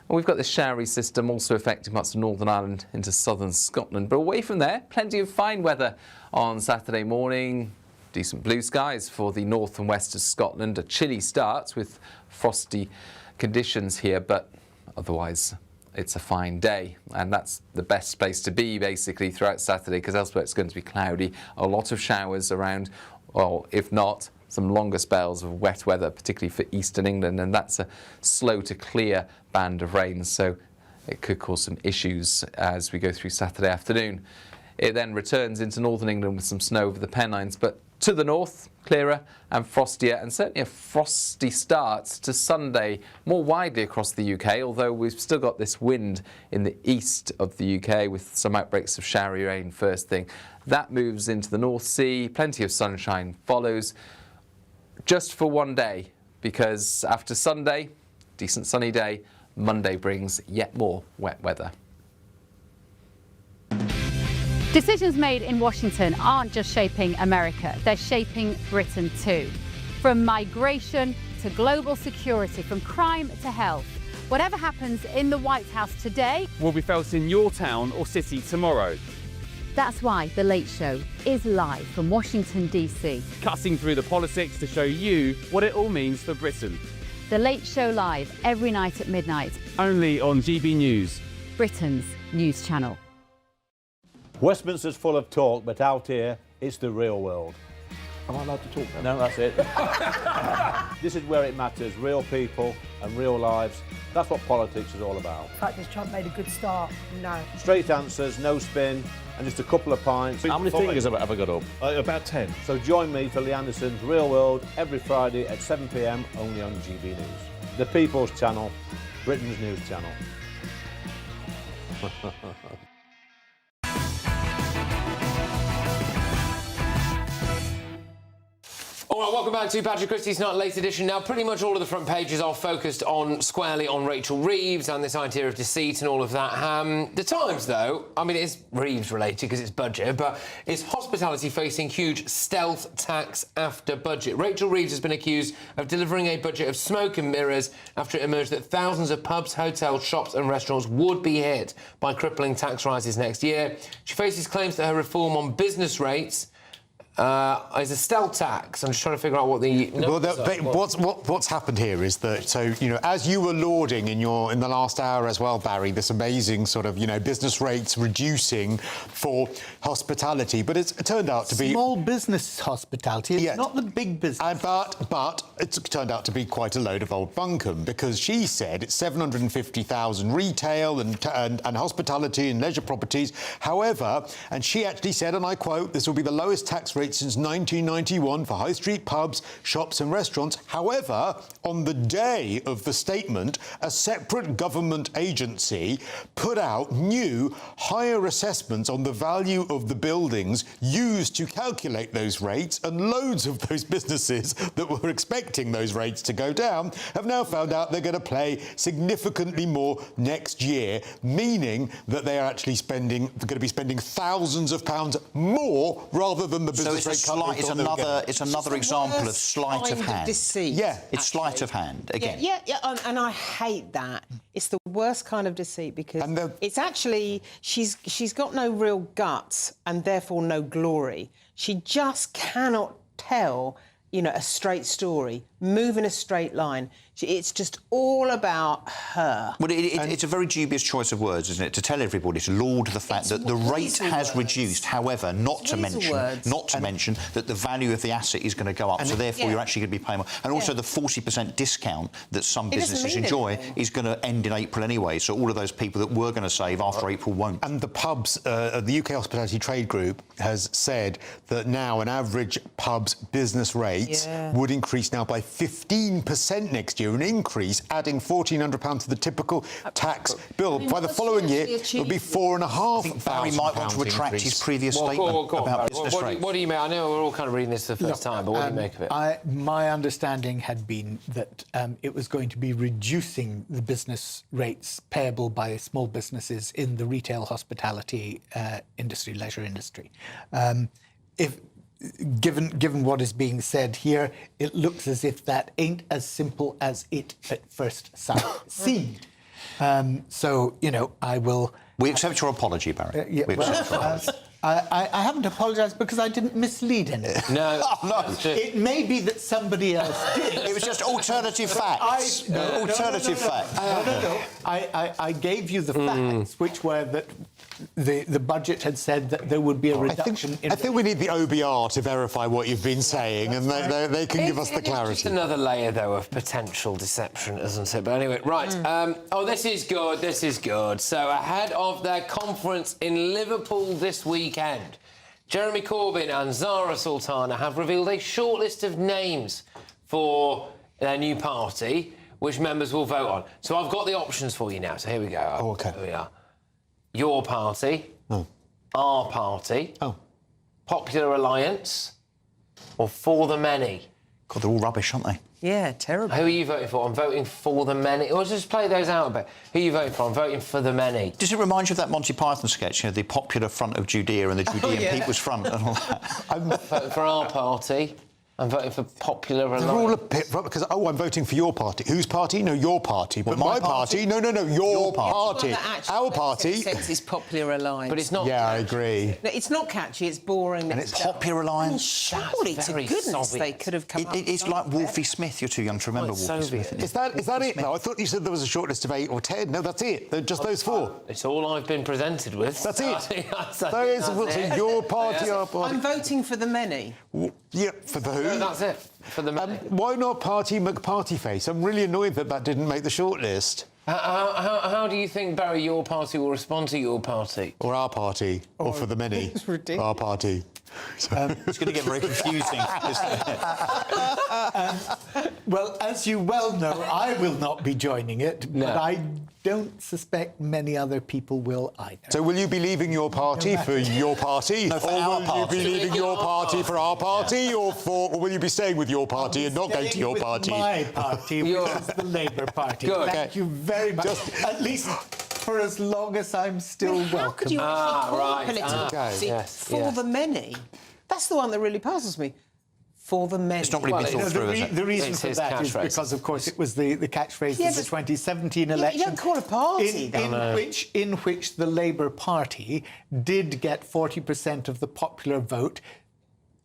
And we've got this showery system also affecting parts of Northern Ireland into southern Scotland. But away from there, plenty of fine weather on Saturday morning. Decent blue skies for the north and west of Scotland. A chilly start with frosty conditions here, but otherwise, it's a fine day, and that's the best place to be, basically, throughout Saturday, because elsewhere it's going to be cloudy. A lot of showers around, or if not, some longer spells of wet weather, particularly for eastern England, and that's a slow to clear band of rain, so it could cause some issues as we go through Saturday afternoon. It then returns into northern England with some snow over the Pennines, but to the north, clearer and frostier, and certainly a frosty start to Sunday more widely across the UK, although we've still got this wind in the east of the UK with some outbreaks of showery rain first thing. That moves into the North Sea, plenty of sunshine follows just for one day, because after Sunday, decent sunny day, Monday brings yet more wet weather. Decisions made in Washington aren't just shaping America, they're shaping Britain too. From migration to global security, from crime to health. Whatever happens in the White House today will be felt in your town or city tomorrow. That's why The Late Show is live from Washington, DC. Cutting through the politics to show you what it all means for Britain. The Late Show live every night at midnight. Only on GB News, Britain's news channel. Westminster's full of talk, but out here, it's the real world. Am I allowed to talk now? No, that's it. This is where it matters. Real people and real lives. That's what politics is all about. In fact, has Trump made a good start? No. Straight answers, no spin, and just a couple of pints. How many fingers have I got up? About 10. So join me for Lee Anderson's Real World every Friday at 7 p.m. only on GB News. The People's Channel, Britain's news channel. All right, welcome back to Patrick Christys' Night Late Edition. Now, pretty much all of the front pages are focused squarely on Rachel Reeves and this idea of deceit and all of that. The Times, though, I mean, it is Reeves-related because it's budget, but is hospitality facing huge stealth tax after budget? Rachel Reeves has been accused of delivering a budget of smoke and mirrors after it emerged that thousands of pubs, hotels, shops and restaurants would be hit by crippling tax rises next year. She faces claims that her reform on business rates is a stealth tax. I'm just trying to figure out what the... What's happened here is that, so, you know, as you were lauding in the last hour as well, Barry, this amazing sort of, you know, business rates reducing for hospitality, but it's turned out to be... Small business hospitality, it's not the big business. But it's turned out to be quite a load of old bunkum, because she said it's 750,000 retail and hospitality and leisure properties. However, and she actually said, and I quote, this will be the lowest tax rate since 1991 for high street pubs, shops and restaurants. However, on the day of the statement, a separate government agency put out new, higher assessments on the value of the buildings used to calculate those rates, and loads of those businesses that were expecting those rates to go down have now found out they're going to pay significantly more next year, meaning that they are actually going to be spending thousands of pounds more rather than the business. So it's another example of sleight of hand. Deceit. Yeah, it's sleight of hand again. Yeah, and I hate that. It's the worst kind of deceit, because it's actually she's got no real guts and therefore no glory. She just cannot tell, you know, a straight story, move in a straight line. It's just all about her. Well, it's a very dubious choice of words, isn't it? To tell everybody, to laud the fact that the rate has reduced. However, not to mention that the value of the asset is going to go up. So therefore, you're actually going to be paying more. And also, the 40% discount that some businesses enjoy is going to end in April anyway. So all of those people that were going to save after April won't. And the pubs, the UK Hospitality Trade Group has said that now an average pub's business rates would increase now by 15% next year, an increase adding £1,400 to the typical tax bill. By the following year, it would be £4,500. Barry might want to retract his previous statement about business rates. What do you mean? I know we're all kind of reading this for the first time, but what do you make of it? My understanding had been that it was going to be reducing the business rates payable by small businesses in the retail, hospitality industry, leisure industry. Given what is being said here, it looks as if that ain't as simple as it at first sight seemed. So, you know, I will... We accept your apology, Barry. I haven't apologised because I didn't mislead anyone. No. It may be that somebody else did. It was just alternative facts. Alternative facts. No. I gave you the facts, which were that the budget had said that there would be a reduction in... I think we need the OBR to verify what you've been saying, and they can give us the clarity. It's just another layer, though, of potential deception, isn't it? But anyway, right. This is good. This is good. So ahead of their conference in Liverpool this weekend, Jeremy Corbyn and Zara Sultana have revealed a shortlist of names for their new party, which members will vote on. So I've got the options for you now. So here we go. Oh, OK. Here we are. Your party, our party, Popular Alliance, or For the Many. God, they're all rubbish, aren't they? Yeah, terrible. Who are you voting for? I'm voting for the many. Or just play those out a bit. Who are you voting for? I'm voting for the many. Does it remind you of that Monty Python sketch, you know, the popular front of Judea and the Judean people's front and all that? I'm voting for our party, I'm voting for Popular Alliance. They're all a bit... Because, I'm voting for your party. Whose party? No, your party. But my my party? No, your party. Our party... It's Popular Alliance. But it's not... Yeah, I agree. No, it's not catchy, it's boring. And it's Popular Alliance. Surely, to goodness, they could have come up with It's like Wolfie Smith. You're too young to remember Wolfie Smith. Is that it? No, I thought you said there was a short list of 8 or 10. No, that's it. They're just those 4. It's all I've been presented with. That's it. So your party, our party. I'm voting for the many. Yeah, for the who? No, that's it. For the many. Why not Party McPartyface? I'm really annoyed that didn't make the short list. How do you think, Barry, your party will respond to your party? Or our party, or for the many. It's ridiculous. Our party. It's going to get very confusing, isn't it? Well, as you well know, I will not be joining it, but I don't suspect many other people will either. So will you be leaving your party for your party? No, for or our will party. you be leaving your party for our party? Or will you be staying with your party and not going to your party? My party, which is the Labour Party. Good. Thank you very much. At least for as long as I'm still welcome. How could you actually call a political party yes, for the many? That's the one that really puzzles me. For the many. It's not really been thought through, is it? The reason It's for his that is catchphrase. because, of course, it was the catchphrase of the 2017 election. You don't call a party in which the Labour Party did get 40% of the popular vote,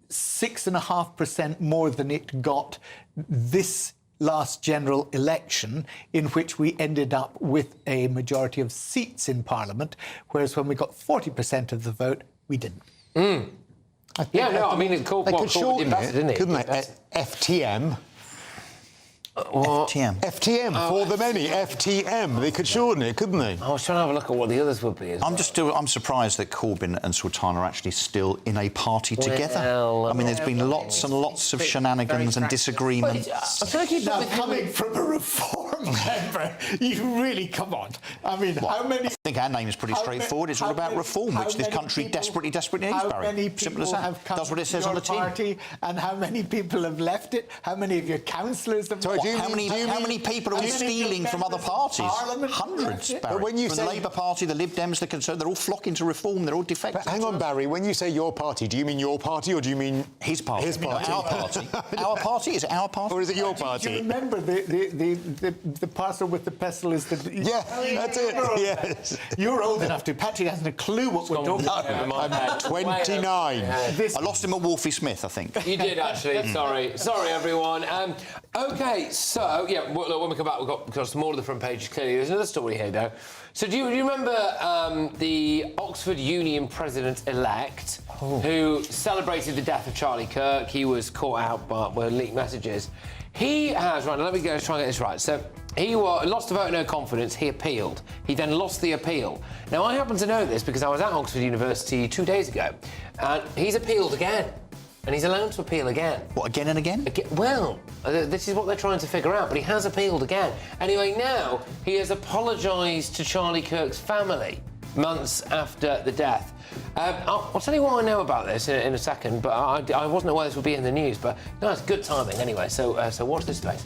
6.5% more than it got this last general election, in which we ended up with a majority of seats in Parliament, whereas when we got 40% of the vote, we didn't. Yeah, no, I mean, it's called They could shorten it, didn't it? couldn't they? FTM. FTM. FTM, for the many. FTM. They could shorten it, couldn't they? I was trying to have a look at what the others would be. I'm surprised that Corbyn and Sultana are actually still in a party together. I mean, there's been lots and lots of shenanigans and disagreements. I'm trying to keep Now, coming from a Reform member, you really, come on. I mean, how many... I think our name is pretty straightforward. It's all about reform, which this country desperately needs, Barry. How many Simple as people that. have come That's what it says to on your the tin. party, and how many people have left it? How many of your councillors have left? How many people are we stealing from other parties? Hundreds, Barry. When you from say the Labour Party, the Lib Dems, the Conservatives, they're all flocking to reform. They're all defective. But hang on, Barry. When you say your party, do you mean your party or do you mean his party? His party. No, our party. Our party? Is it our party? Or is it your party? Do you remember the parcel with the pestle is the... Yeah, that's it. Yes. You're old enough to... Patrick hasn't a clue what we're talking about. I'm 29. I lost him at Wolfie Smith, I think. You did, actually. Sorry, everyone. OK, so, yeah, look, when we come back, we've got some more of the front pages, clearly. There's another story here, though. So do you remember the Oxford Union president-elect who celebrated the death of Charlie Kirk? He was caught out by leaked messages. He has... Right, let me go try and get this right. So he lost the vote no confidence. He appealed. He then lost the appeal. Now, I happen to know this because I was at Oxford University 2 days ago, and he's appealed again. And he's allowed to appeal again. What, again and again? Well, this is what they're trying to figure out, but he has appealed again. Anyway, now he has apologised to Charlie Kirk's family months after the death. I'll tell you what I know about this in a second, but I wasn't aware this would be in the news, but no, it's good timing anyway, so watch this space.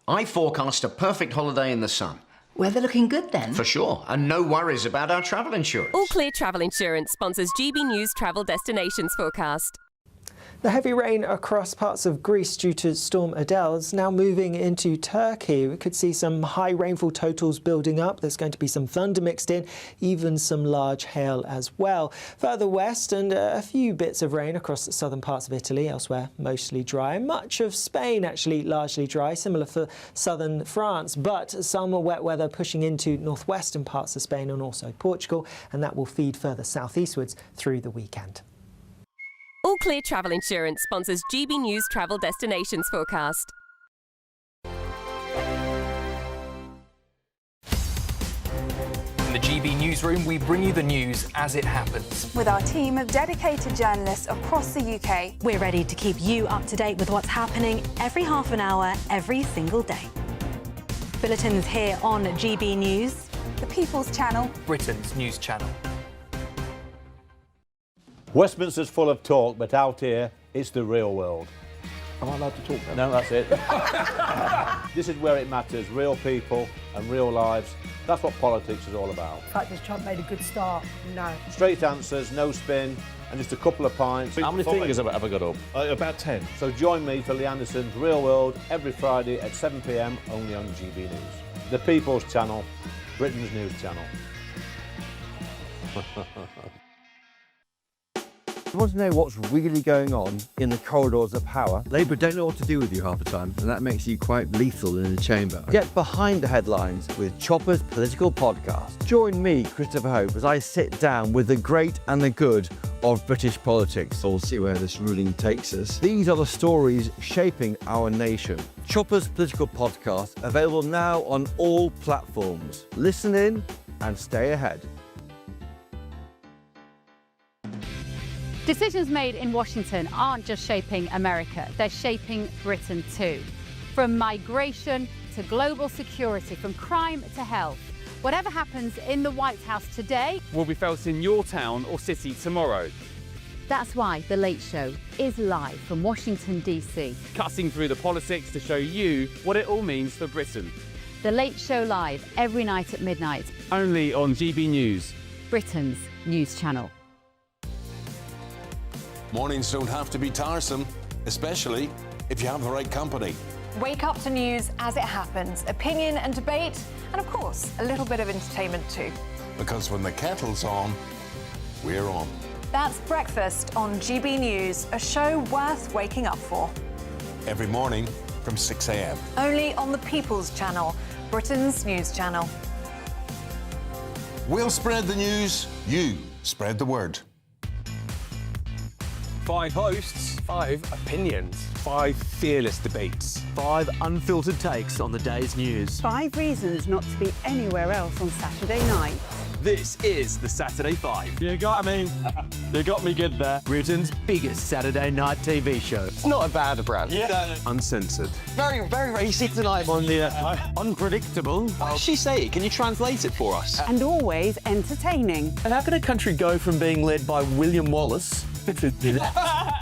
I forecast a perfect holiday in the sun. Weather looking good then? For sure, and no worries about our travel insurance. All Clear Travel Insurance sponsors GBNews Travel Destinations Forecast. The heavy rain across parts of Greece due to Storm Adele is now moving into Turkey. We could see some high rainfall totals building up. There's going to be some thunder mixed in, even some large hail as well. Further west, and a few bits of rain across the southern parts of Italy. Elsewhere, mostly dry. Much of Spain actually largely dry, similar for southern France. But some wet weather pushing into northwestern parts of Spain and also Portugal, and that will feed further southeastwards through the weekend. All Clear Travel Insurance sponsors GBNews Travel Destinations Forecast. In the GB newsroom, we bring you the news as it happens. With our team of dedicated journalists across the UK. We're ready to keep you up to date with what's happening every half an hour, every single day. Bulletins here on GB News. The People's Channel. Britain's news channel. Westminster's full of talk, but out here, it's the real world. Am I allowed to talk now? No, that's it. This is where it matters. Real people and real lives. That's what politics is all about. In fact, has Trump made a good start? No. Straight answers, no spin, and just a couple of pints. How many fingers have I got up? About 10. So join me for Lee Anderson's Real World every Friday at 7 p.m. only on GB News. The People's Channel, Britain's news channel. You want to know what's really going on in the corridors of power? Labour don't know what to do with you half the time, and that makes you quite lethal in the chamber. Get behind the headlines with Chopper's political podcast. Join me, Christopher Hope, as I sit down with the great and the good of British politics. We'll see where this ruling takes us. These are the stories shaping our nation. Chopper's political podcast, available now on all platforms. Listen in and stay ahead. Decisions made in Washington aren't just shaping America, they're shaping Britain too. From migration to global security, from crime to health. Whatever happens in the White House today will be felt in your town or city tomorrow. That's why The Late Show is live from Washington, DC. Cutting through the politics to show you what it all means for Britain. The Late Show live every night at midnight. Only on GB News, Britain's news channel. Mornings don't have to be tiresome, especially if you have the right company. Wake up to news as it happens, opinion and debate, and of course, a little bit of entertainment too. Because when the kettle's on, we're on. That's Breakfast on GB News, a show worth waking up for. Every morning from 6 a.m. Only on the People's Channel, Britain's news channel. We'll spread the news, you spread the word. 5 hosts, 5 opinions, 5 fearless debates, 5 unfiltered takes on the day's news. 5 reasons not to be anywhere else on Saturday night. This is the Saturday 5. You got me good there. Britain's biggest Saturday night TV show. It's not a bad brand. Yeah. Uncensored. Very, very racy tonight on the unpredictable. What does she say? Can you translate it for us? And always entertaining. And how can a country go from being led by William Wallace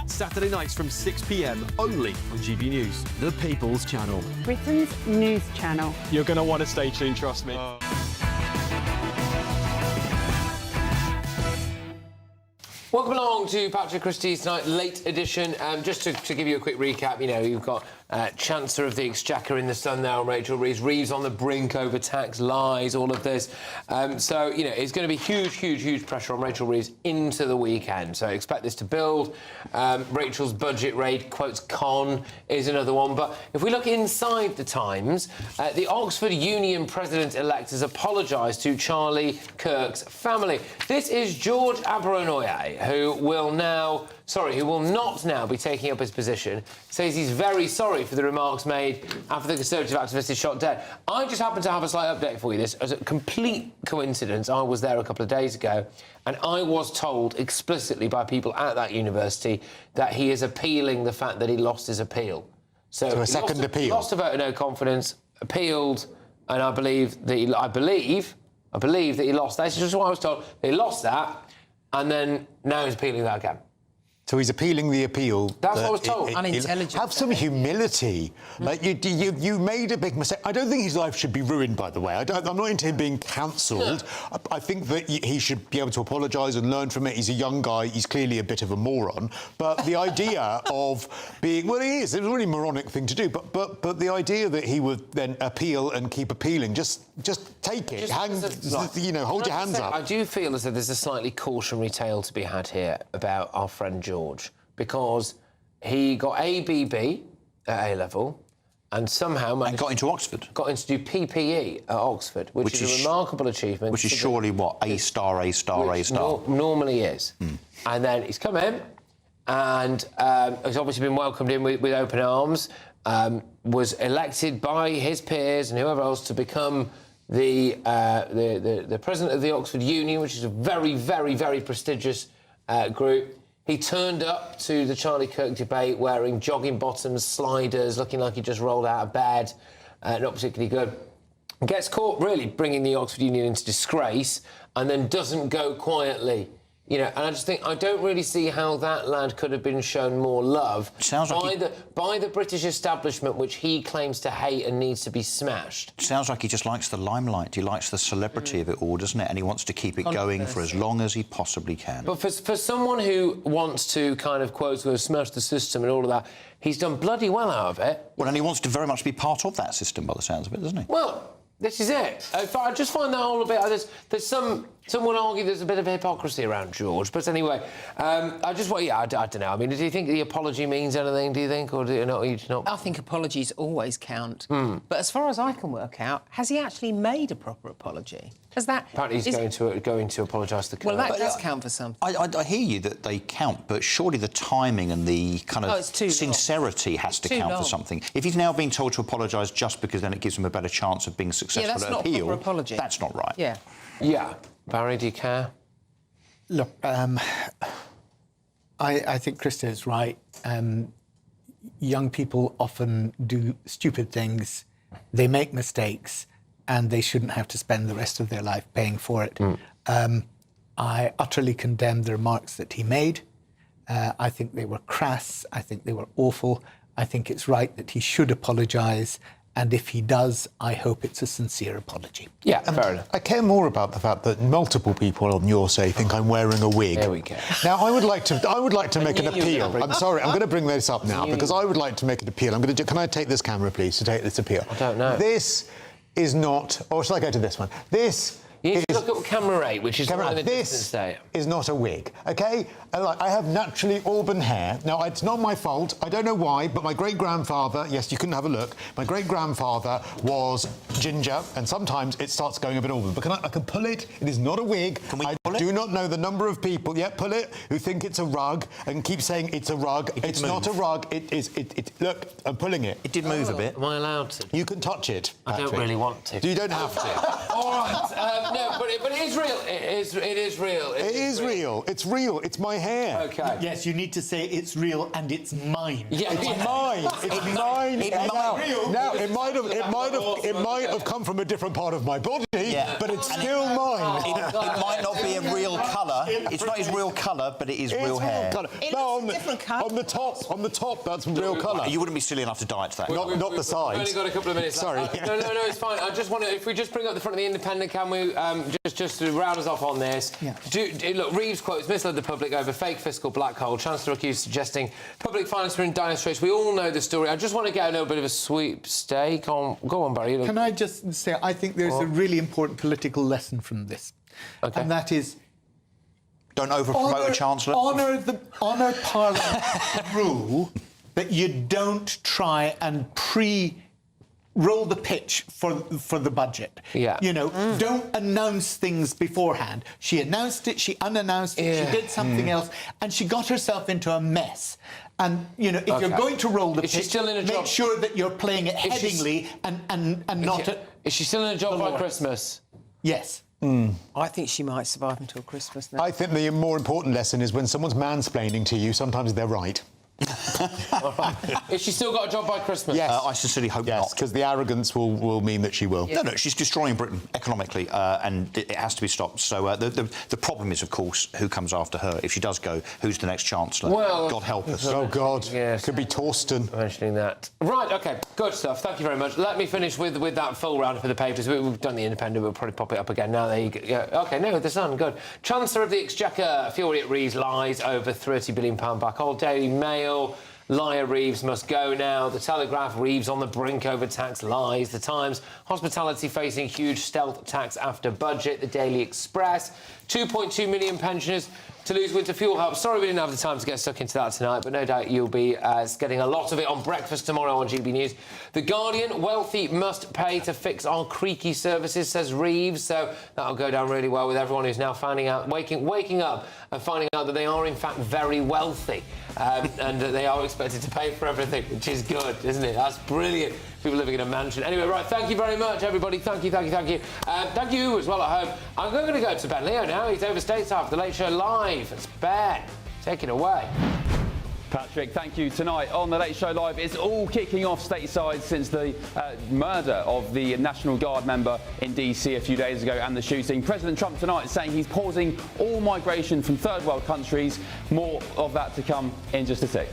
Saturday nights from 6 p.m. only on GB News, the People's Channel. Britain's news channel. You're going to want to stay tuned, trust me. Welcome along to Patrick Christys tonight, late edition. Just to give you a quick recap, you know, you've got Chancellor of the Exchequer in the sun now, Rachel Reeves. Reeves on the brink over tax lies, all of this. So, you know, it's going to be huge pressure on Rachel Reeves into the weekend. So expect this to build. Rachel's budget raid, quotes con, is another one. But if we look inside the Times, the Oxford Union president-elect has apologised to Charlie Kirk's family. This is George Aberenoye, who will not now be taking up his position, says he's very sorry for the remarks made after the Conservative activist is shot dead. I just happen to have a slight update for you. This as a complete coincidence. I was there a couple of days ago, and I was told explicitly by people at that university that he is appealing the fact that he lost his appeal. So a second appeal. He lost a vote of no confidence, appealed, and I believe that he lost that. This is just what I was told. He lost that, and then now he's appealing that again. So he's appealing the appeal. That's what I was told. Unintelligent. Have some humility. Like you made a big mistake. I don't think his life should be ruined, by the way. I'm not into him being cancelled. I think that he should be able to apologise and learn from it. He's a young guy. He's clearly a bit of a moron. But the idea of being... Well, he is. It's a really moronic thing to do. But the idea that he would then appeal and keep appealing, just take it. Hold your hands up. I do feel as though there's a slightly cautionary tale to be had here about our friend George, because he got ABB at A-level and somehow managed... And got into Oxford. Got into do PPE at Oxford, which is a remarkable achievement. Which is surely, what, A star? Normally is. And then he's come in and has obviously been welcomed in with open arms, was elected by his peers and whoever else to become the president of the Oxford Union, which is a very, very, very prestigious group. He turned up to the Charlie Kirk debate wearing jogging bottoms, sliders, looking like he just rolled out of bed, not particularly good. Gets caught, really, bringing the Oxford Union into disgrace, and then doesn't go quietly. You know, and I just think I don't really see how that lad could have been shown more love by the British establishment, which he claims to hate and needs to be smashed. Sounds like he just likes the limelight. He likes the celebrity of it all, doesn't it? And he wants to keep it going for as long as he possibly can. But for someone who wants to kind of, quote, smash the system and all of that, he's done bloody well out of it. Well, and he wants to very much be part of that system, by the sounds of it, doesn't he? Well, this is it. I just find that all a bit... There's some would argue there's a bit of hypocrisy around George. But anyway, I don't know. I mean, do you think the apology means anything, do you think? Or do you not? I think apologies always count. But as far as I can work out, has he actually made a proper apology? Has that... Apparently he's going to apologise to the Well, that does count for something. I hear you that they count, but surely the timing and the kind of sincerity has to count for something. If he's now being told to apologise just because then it gives him a better chance of being successful at appeal... Yeah, that's not a proper apology. That's not right. Yeah. Yeah. Barry, do you care? Look, I think Krista is right. Young people often do stupid things. They make mistakes, and they shouldn't have to spend the rest of their life paying for it. I utterly condemn the remarks that he made. I think they were crass. I think they were awful. I think it's right that he should apologise. And if he does, I hope it's a sincere apology. Yeah, fair enough. I care more about the fact that multiple people on your say think I'm wearing a wig. There we go. Now, I would like to make an appeal. I'm sorry, I'm going to bring this up now because I would like to make an appeal. Can I take this camera, please, to take this appeal? I don't know. This is not... Or shall I go to this one? This... You need to look at camera 8, which is one in the distance there. This is not a wig, OK? I have naturally auburn hair. Now, it's not my fault. I don't know why, but my great-grandfather... Yes, you can have a look. My great-grandfather was ginger, and sometimes it starts going a bit auburn. But I can pull it. It is not a wig. Can we pull it? I do not know the number of people... Yeah, pull it, who think it's a rug and keep saying it's a rug. It's not a rug. It is... Look, I'm pulling it. It did move a bit. Am I allowed to? You can touch it, Patrick. I don't really want to. You don't have to. All right. No, but it is real. It is real. It is real. It's real. It's my hair. OK. Yes, you need to say it's real and it's mine. Yeah, it's mine. It's mine. Now, it might have come from a different part of my body, but it's still mine. It might not be a real colour. It's not his real colour, but it is real hair. No, on the top, that's real colour. You wouldn't be silly enough to dye it to that. Not the sides. We've only got a couple of minutes. Sorry. No, it's fine. I just want to, if we just bring up the front of the Independent, can we just to round us off on this? Yeah. Look, Reeves quotes misled the public over fake fiscal black hole. Chancellor accused suggesting public finance were in dire straits. We all know the story. I just want to get a little bit of a sweepstake on. Go on, Barry. Can I just say, I think there's a really important political lesson from this, and that is. Don't over-promote a chancellor. Honour Parliament's rule that you don't try and roll the pitch for the budget. Yeah. You know, don't announce things beforehand. She announced it, she unannounced it, she did something else, and she got herself into a mess. And, you know, if you're going to roll the pitch, make sure that you're playing it headingly and not... Is she still in a job by Christmas? Yes. I think she might survive until Christmas now. I think the more important lesson is when someone's mansplaining to you, sometimes they're right. Has she still got a job by Christmas? Yes. I sincerely hope not. because the arrogance will mean that she will. No, she's destroying Britain economically, and it has to be stopped. So the problem is, of course, who comes after her. If she does go, who's the next Chancellor? Well, God help us. Oh, God. Yes. Could be Torsten. Mentioning that. Right, OK, good stuff. Thank you very much. Let me finish with that full round for the papers. We've done the Independent. We'll probably pop it up again now. There you go. Yeah. OK, no, the Sun, good. Chancellor of the Exchequer, fury at Reeves, lies over £30 billion back. Old Daily Mail... Liar Reeves must go now. The Telegraph, Reeves on the brink over tax lies. The Times, hospitality facing huge stealth tax after budget. The Daily Express, 2.2 million pensioners to lose winter fuel help. Sorry we didn't have the time to get stuck into that tonight, but no doubt you'll be getting a lot of it on breakfast tomorrow on GB News. The Guardian, wealthy must pay to fix our creaky services, says Reeves. So that'll go down really well with everyone who's now finding out, waking up and finding out that they are in fact very wealthy and that they are expected to pay for everything, which is good, isn't it? That's brilliant. People living in a mansion. Anyway, right, thank you very much, everybody. Thank you. Thank you as well at home. I'm going to go to Ben Leo now. He's overstates after the Late Show Live. It's Ben. Take it away. Patrick, thank you. Tonight on The Late Show Live, it's all kicking off stateside since the murder of the National Guard member in DC a few days ago and the shooting. President Trump tonight is saying he's pausing all migration from third world countries. More of that to come in just a sec.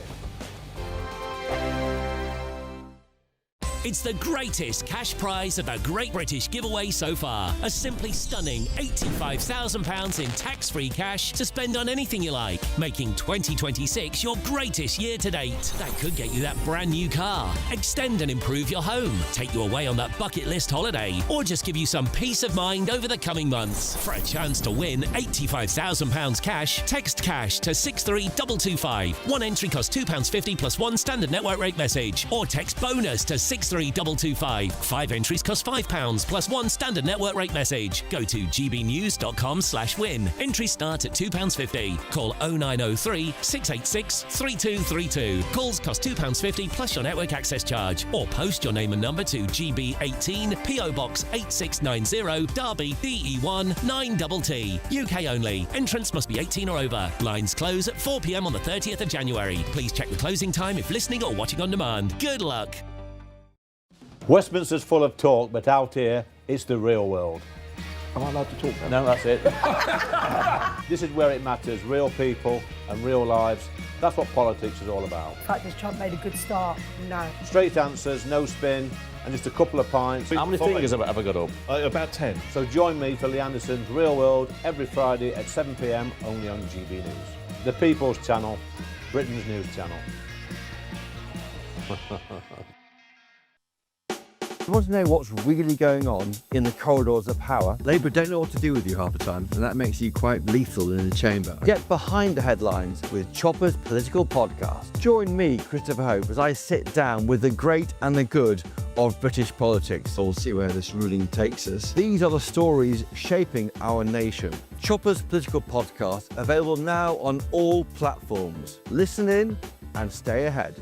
It's the greatest cash prize of a Great British giveaway so far. A simply stunning £85,000 in tax-free cash to spend on anything you like, making 2026 your greatest year to date. That could get you that brand new car, extend and improve your home, take you away on that bucket list holiday, or just give you some peace of mind over the coming months. For a chance to win £85,000 cash, text cash to 63225. One entry costs £2.50 plus one standard network rate message, or text bonus to 63225. 5 entries cost £5 plus one standard network rate message. Go to gbnews.com/win. Entries start at £2.50. Call 0903 686 3232. Calls cost £2.50 plus your network access charge. Or post your name and number to GB18 PO Box 8690 Derby DE1 9TT. UK only. Entrance must be 18 or over. Blinds close at 4 p.m. on the 30th of January. Please check the closing time if listening or watching on demand. Good luck. Westminster's full of talk, but out here, it's the real world. Am I allowed to talk now? No, that's it. This is where it matters. Real people and real lives. That's what politics is all about. The fact is Trump made a good start. No. Straight answers, no spin, and just a couple of pints. How many fingers have I got up? About 10. So join me for Lee Anderson's Real World every Friday at 7 p.m. only on GB News. The People's Channel, Britain's news channel. You want to know what's really going on in the corridors of power? Labour don't know what to do with you half the time, and that makes you quite lethal in the chamber. Get behind the headlines with Chopper's political podcast. Join me, Christopher Hope, as I sit down with the great and the good of British politics. We'll see where this ruling takes us. These are the stories shaping our nation. Chopper's political podcast, available now on all platforms. Listen in and stay ahead.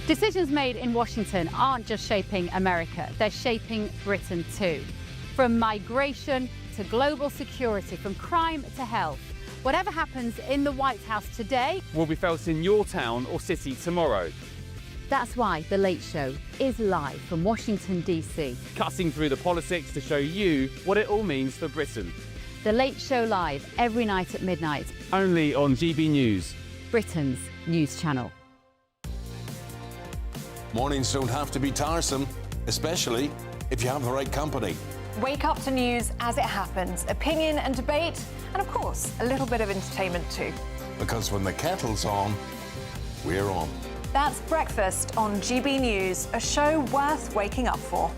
Decisions made in Washington aren't just shaping America, they're shaping Britain too. From migration to global security, from crime to health. Whatever happens in the White House today will be felt in your town or city tomorrow. That's why The Late Show is live from Washington, DC. Cutting through the politics to show you what it all means for Britain. The Late Show live every night at midnight. Only on GB News, Britain's news channel. Mornings don't have to be tiresome, especially if you have the right company. Wake up to news as it happens, opinion and debate, and of course, a little bit of entertainment too. Because when the kettle's on, we're on. That's Breakfast on GB News, a show worth waking up for.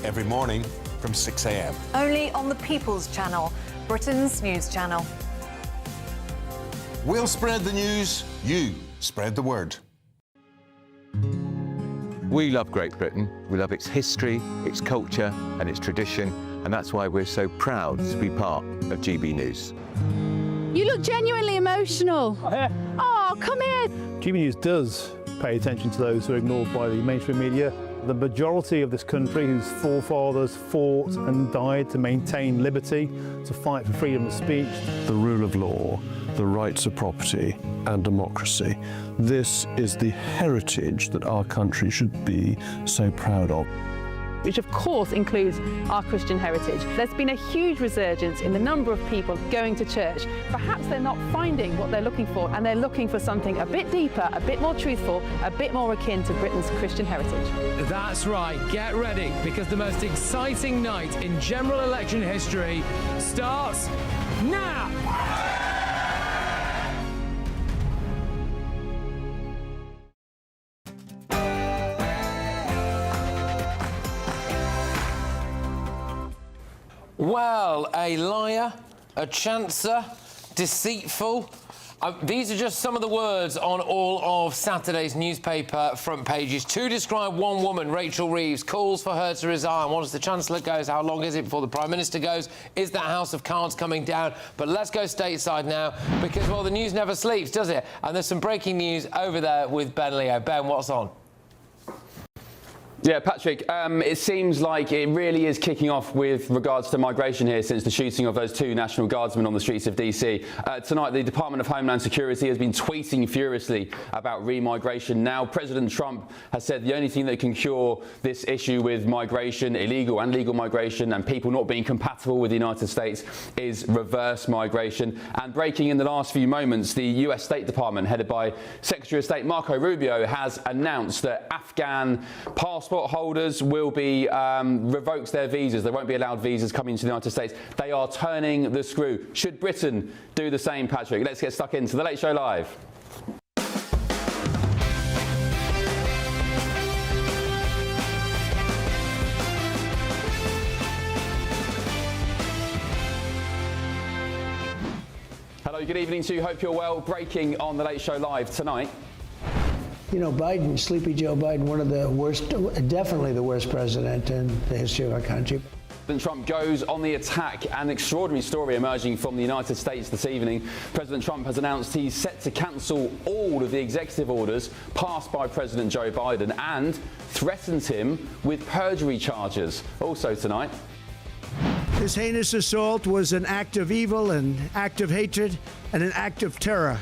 Every morning from 6 a.m. Only on the People's Channel, Britain's news channel. We'll spread the news, you spread the word. We love Great Britain. We love its history, its culture and its tradition, and that's why we're so proud to be part of GB News. You look genuinely emotional. Oh, come here. GB News does pay attention to those who are ignored by the mainstream media. The majority of this country whose forefathers fought and died to maintain liberty, to fight for freedom of speech. The rule of law, the rights of property and democracy. This is the heritage that our country should be so proud of. Which of course includes our Christian heritage. There's been a huge resurgence in the number of people going to church. Perhaps they're not finding what they're looking for, and they're looking for something a bit deeper, a bit more truthful, a bit more akin to Britain's Christian heritage. That's right, get ready, because the most exciting night in general election history starts now! Well, a liar, a chancer, deceitful. These are just some of the words on all of Saturday's newspaper front pages. To describe one woman, Rachel Reeves, calls for her to resign. Once the Chancellor goes, how long is it before the Prime Minister goes? Is that House of Cards coming down? But let's go stateside now, because, well, the news never sleeps, does it? And there's some breaking news over there with Ben Leo. Ben, what's on? Yeah, Patrick, it seems like it really is kicking off with regards to migration here since the shooting of those 2 National Guardsmen on the streets of DC. Tonight, the Department of Homeland Security has been tweeting furiously about re-migration. Now, President Trump has said the only thing that can cure this issue with migration, illegal and legal migration, and people not being compatible with the United States is reverse migration. And breaking in the last few moments, the US State Department, headed by Secretary of State Marco Rubio, has announced that Afghan passport holders will be revoked their visas. They won't be allowed visas coming to the United States. They are turning the screw. Should Britain do the same, Patrick? Let's get stuck into The Late Show Live. Hello, good evening to you. Hope you're well. Breaking on The Late Show Live tonight. You know, Biden, Sleepy Joe Biden, one of the worst, definitely the worst president in the history of our country. President Trump goes on the attack. An extraordinary story emerging from the United States this evening. President Trump has announced he's set to cancel all of the executive orders passed by President Joe Biden and threatens him with perjury charges. Also tonight. This heinous assault was an act of evil, an act of hatred, and an act of terror.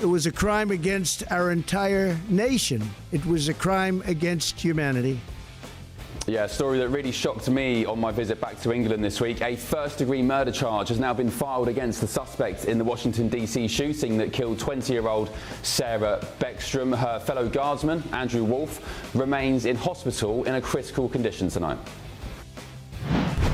It was a crime against our entire nation. It was a crime against humanity. Yeah, a story that really shocked me on my visit back to England this week. A first-degree murder charge has now been filed against the suspect in the Washington, D.C. shooting that killed 20-year-old Sarah Beckstrom. Her fellow guardsman, Andrew Wolf, remains in hospital in a critical condition tonight.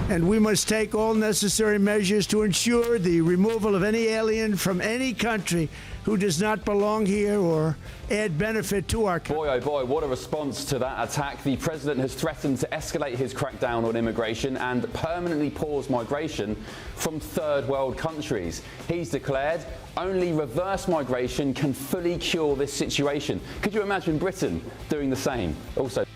And we must take all necessary measures to ensure the removal of any alien from any country who does not belong here or add benefit to our country. Boy, oh boy, what a response to that attack. The president has threatened to escalate his crackdown on immigration and permanently pause migration from third world countries. He's declared only reverse migration can fully cure this situation. Could you imagine Britain doing the same? Also,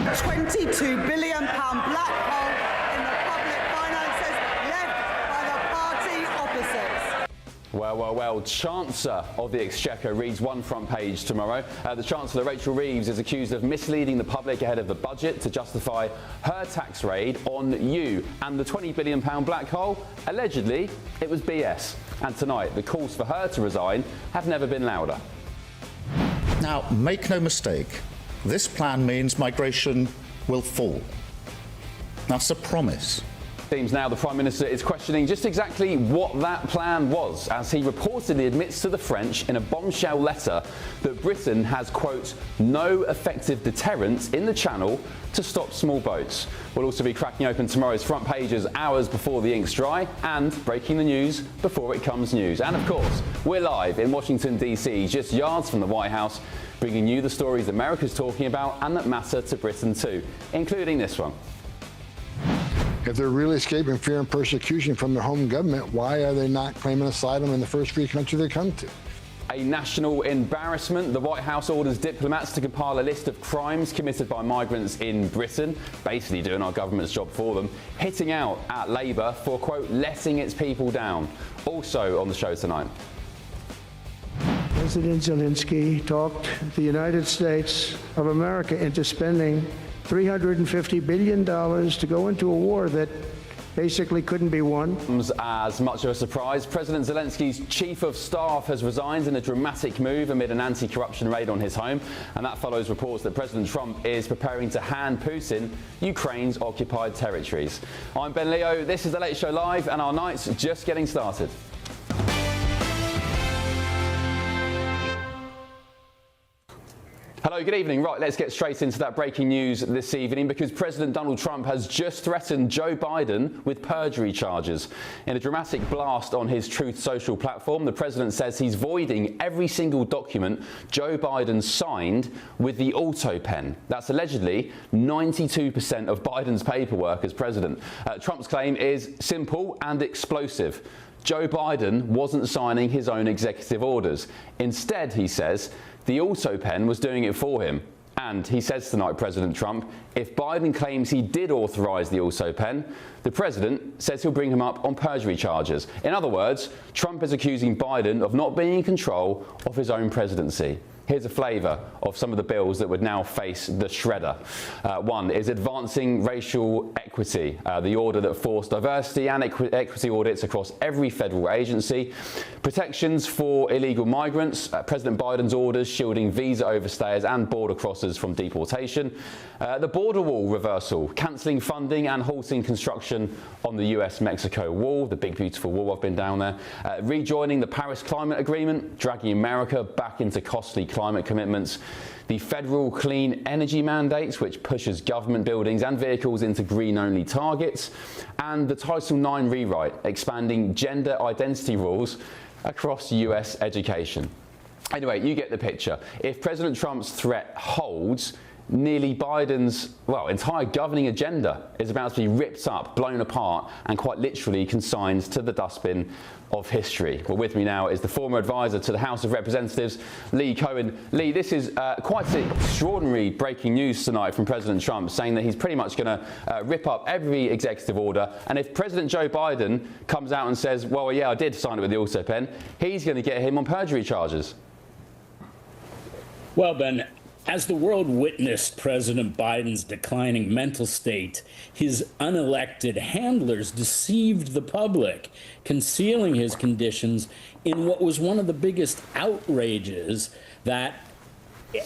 £22 billion black hole in the public finances left by the party opposites. Well, Chancellor of the Exchequer reads one front page tomorrow. The Chancellor, Rachel Reeves, is accused of misleading the public ahead of the budget to justify her tax raid on you. And the £20 billion black hole, allegedly, it was BS. And tonight, the calls for her to resign have never been louder. Now, make no mistake, this plan means migration will fall. That's a promise. Seems now the Prime Minister is questioning just exactly what that plan was, as he reportedly admits to the French in a bombshell letter that Britain has, quote, no effective deterrent in the Channel to stop small boats. We'll also be cracking open tomorrow's front pages hours before the ink's dry and breaking the news before it comes news. And of course, we're live in Washington, D.C., just yards from the White House, bringing you the stories America's talking about and that matter to Britain too, including this one. If they're really escaping fear and persecution from their home government, why are they not claiming asylum in the first free country they come to? A national embarrassment. The White House orders diplomats to compile a list of crimes committed by migrants in Britain, basically doing our government's job for them, hitting out at Labour for, quote, letting its people down. Also on the show tonight. President Zelensky talked the United States of America into spending $350 billion to go into a war that basically couldn't be won. As much of a surprise, President Zelensky's chief of staff has resigned in a dramatic move amid an anti-corruption raid on his home, and that follows reports that President Trump is preparing to hand Putin Ukraine's occupied territories. I'm Ben Leo, this is The Late Show Live, and our night's just getting started. Hello, good evening. Right, let's get straight into that breaking news this evening, because President Donald Trump has just threatened Joe Biden with perjury charges. In a dramatic blast on his Truth Social platform, the president says he's voiding every single document Joe Biden signed with the auto pen. That's allegedly 92% of Biden's paperwork as president. Trump's claim is simple and explosive. Joe Biden wasn't signing his own executive orders. Instead, he says, the auto pen was doing it for him. And he says tonight, President Trump, if Biden claims he did authorize the auto pen, the president says he'll bring him up on perjury charges. In other words, Trump is accusing Biden of not being in control of his own presidency. Here's a flavour of some of the bills that would now face the shredder. One is advancing racial equity, the order that forced diversity and equity audits across every federal agency. Protections for illegal migrants, President Biden's orders shielding visa overstayers and border crossers from deportation. The border wall reversal, cancelling funding and halting construction on the US-Mexico wall, the big beautiful wall, I've been down there. Rejoining the Paris Climate Agreement, dragging America back into costly climate commitments. The federal clean energy mandates, which pushes government buildings and vehicles into green-only targets. And the Title IX rewrite, expanding gender identity rules across US education. Anyway, you get the picture. If President Trump's threat holds, nearly Biden's, entire governing agenda is about to be ripped up, blown apart, and quite literally consigned to the dustbin of history. Well, with me now is the former advisor to the House of Representatives, Lee Cohen. Lee, this is quite extraordinary breaking news tonight from President Trump, saying that he's pretty much going to rip up every executive order. And if President Joe Biden comes out and says, well, yeah, I did sign it with the auto pen, he's going to get him on perjury charges. Well, Ben, as the world witnessed President Biden's declining mental state, his unelected handlers deceived the public, concealing his conditions in what was one of the biggest outrages that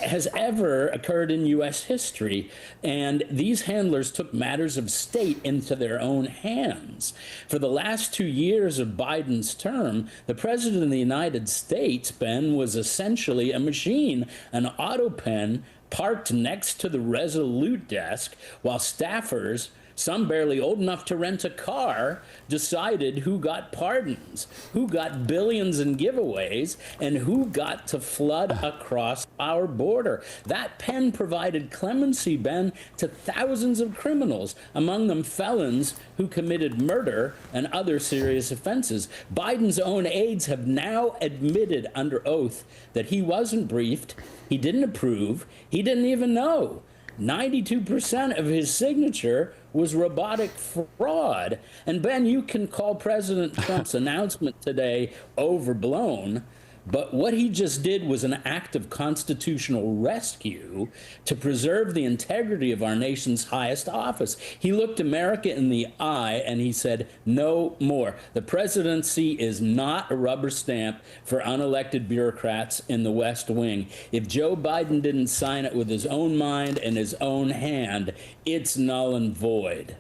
has ever occurred in U.S. history. And these handlers took matters of state into their own hands. For the last 2 years of Biden's term, the president of the United States, Ben, was essentially a machine, an auto pen parked next to the Resolute desk, while staffers, some barely old enough to rent a car, decided who got pardons, who got billions in giveaways, and who got to flood across our border. That pen provided clemency, Ben, to thousands of criminals, among them felons who committed murder and other serious offenses. Biden's own aides have now admitted under oath that he wasn't briefed, he didn't approve, he didn't even know. 92% of his signature was robotic fraud. And Ben, you can call President Trump's announcement today overblown, but what he just did was an act of constitutional rescue to preserve the integrity of our nation's highest office. He looked America in the eye and he said, no more. The presidency is not a rubber stamp for unelected bureaucrats in the West Wing. If Joe Biden didn't sign it with his own mind and his own hand, it's null and void.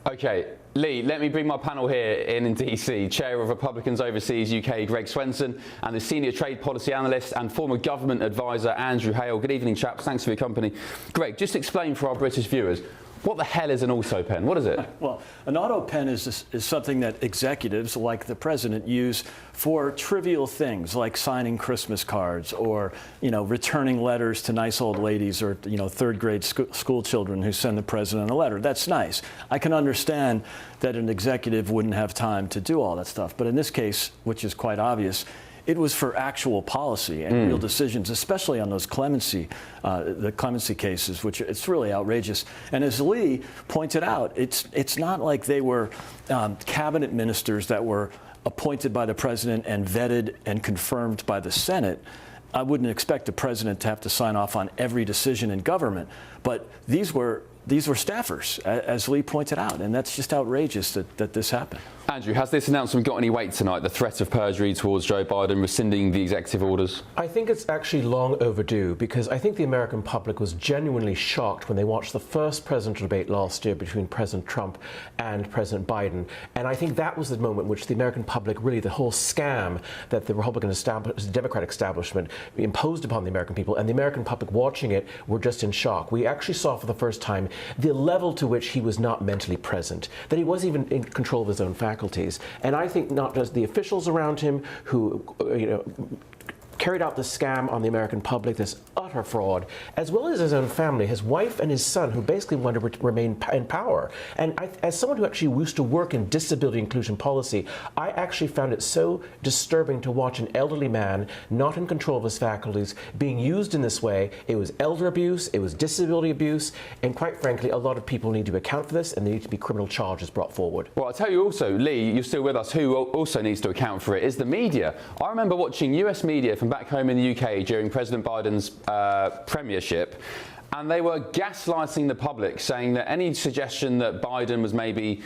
Okay, Lee, let me bring my panel here in DC. Chair of Republicans Overseas UK, Greg Swenson, and the Senior Trade Policy Analyst and former government advisor, Andrew Hale. Good evening, chaps. Thanks for your company. Greg, just explain for our British viewers, what the hell is an auto pen? What is it? Well, an auto pen is something that executives like the president use for trivial things like signing Christmas cards or, returning letters to nice old ladies or, third grade school children who send the president a letter. That's nice. I can understand that an executive wouldn't have time to do all that stuff. But in this case, which is quite obvious, it was for actual policy and real decisions, especially on those the clemency cases, which it's really outrageous. And as Lee pointed out, it's not like they were cabinet ministers that were appointed by the president and vetted and confirmed by the Senate. I wouldn't expect the president to have to sign off on every decision in government, but these were staffers, as Lee pointed out, and that's just outrageous that this happened. Andrew, has this announcement got any weight tonight, the threat of perjury towards Joe Biden rescinding the executive orders? I think it's actually long overdue, because I think the American public was genuinely shocked when they watched the first presidential debate last year between President Trump and President Biden. And I think that was the moment in which the American public, really the whole scam that the Republican Democratic establishment imposed upon the American people, and the American public watching it were just in shock. We actually saw for the first time the level to which he was not mentally present, that he wasn't even in control of his own faculties. And I think not just the officials around him who, carried out the scam on the American public, this utter voter fraud, as well as his own family, his wife and his son, who basically want to remain in power. And as someone who actually used to work in disability inclusion policy, I actually found it so disturbing to watch an elderly man not in control of his faculties being used in this way. It was elder abuse, it was disability abuse, and quite frankly, a lot of people need to account for this, and there need to be criminal charges brought forward. Well, I'll tell you also, Lee, you're still with us, who also needs to account for it is the media. I remember watching US media from back home in the UK during President Biden's premiership, and they were gaslighting the public, saying that any suggestion that Biden was maybe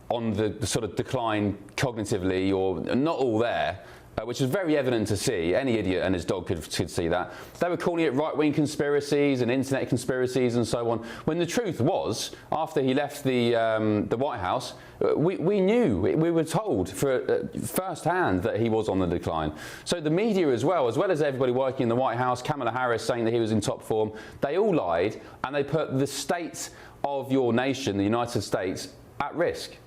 on the sort of decline cognitively or not all there, which is very evident to see. Any idiot and his dog could see that. They were calling it right-wing conspiracies and internet conspiracies and so on, when the truth was, after he left the White House, we knew, we were told firsthand that he was on the decline. So the media as well as everybody working in the White House, Kamala Harris saying that he was in top form, they all lied, and they put the state of your nation, the United States, at risk.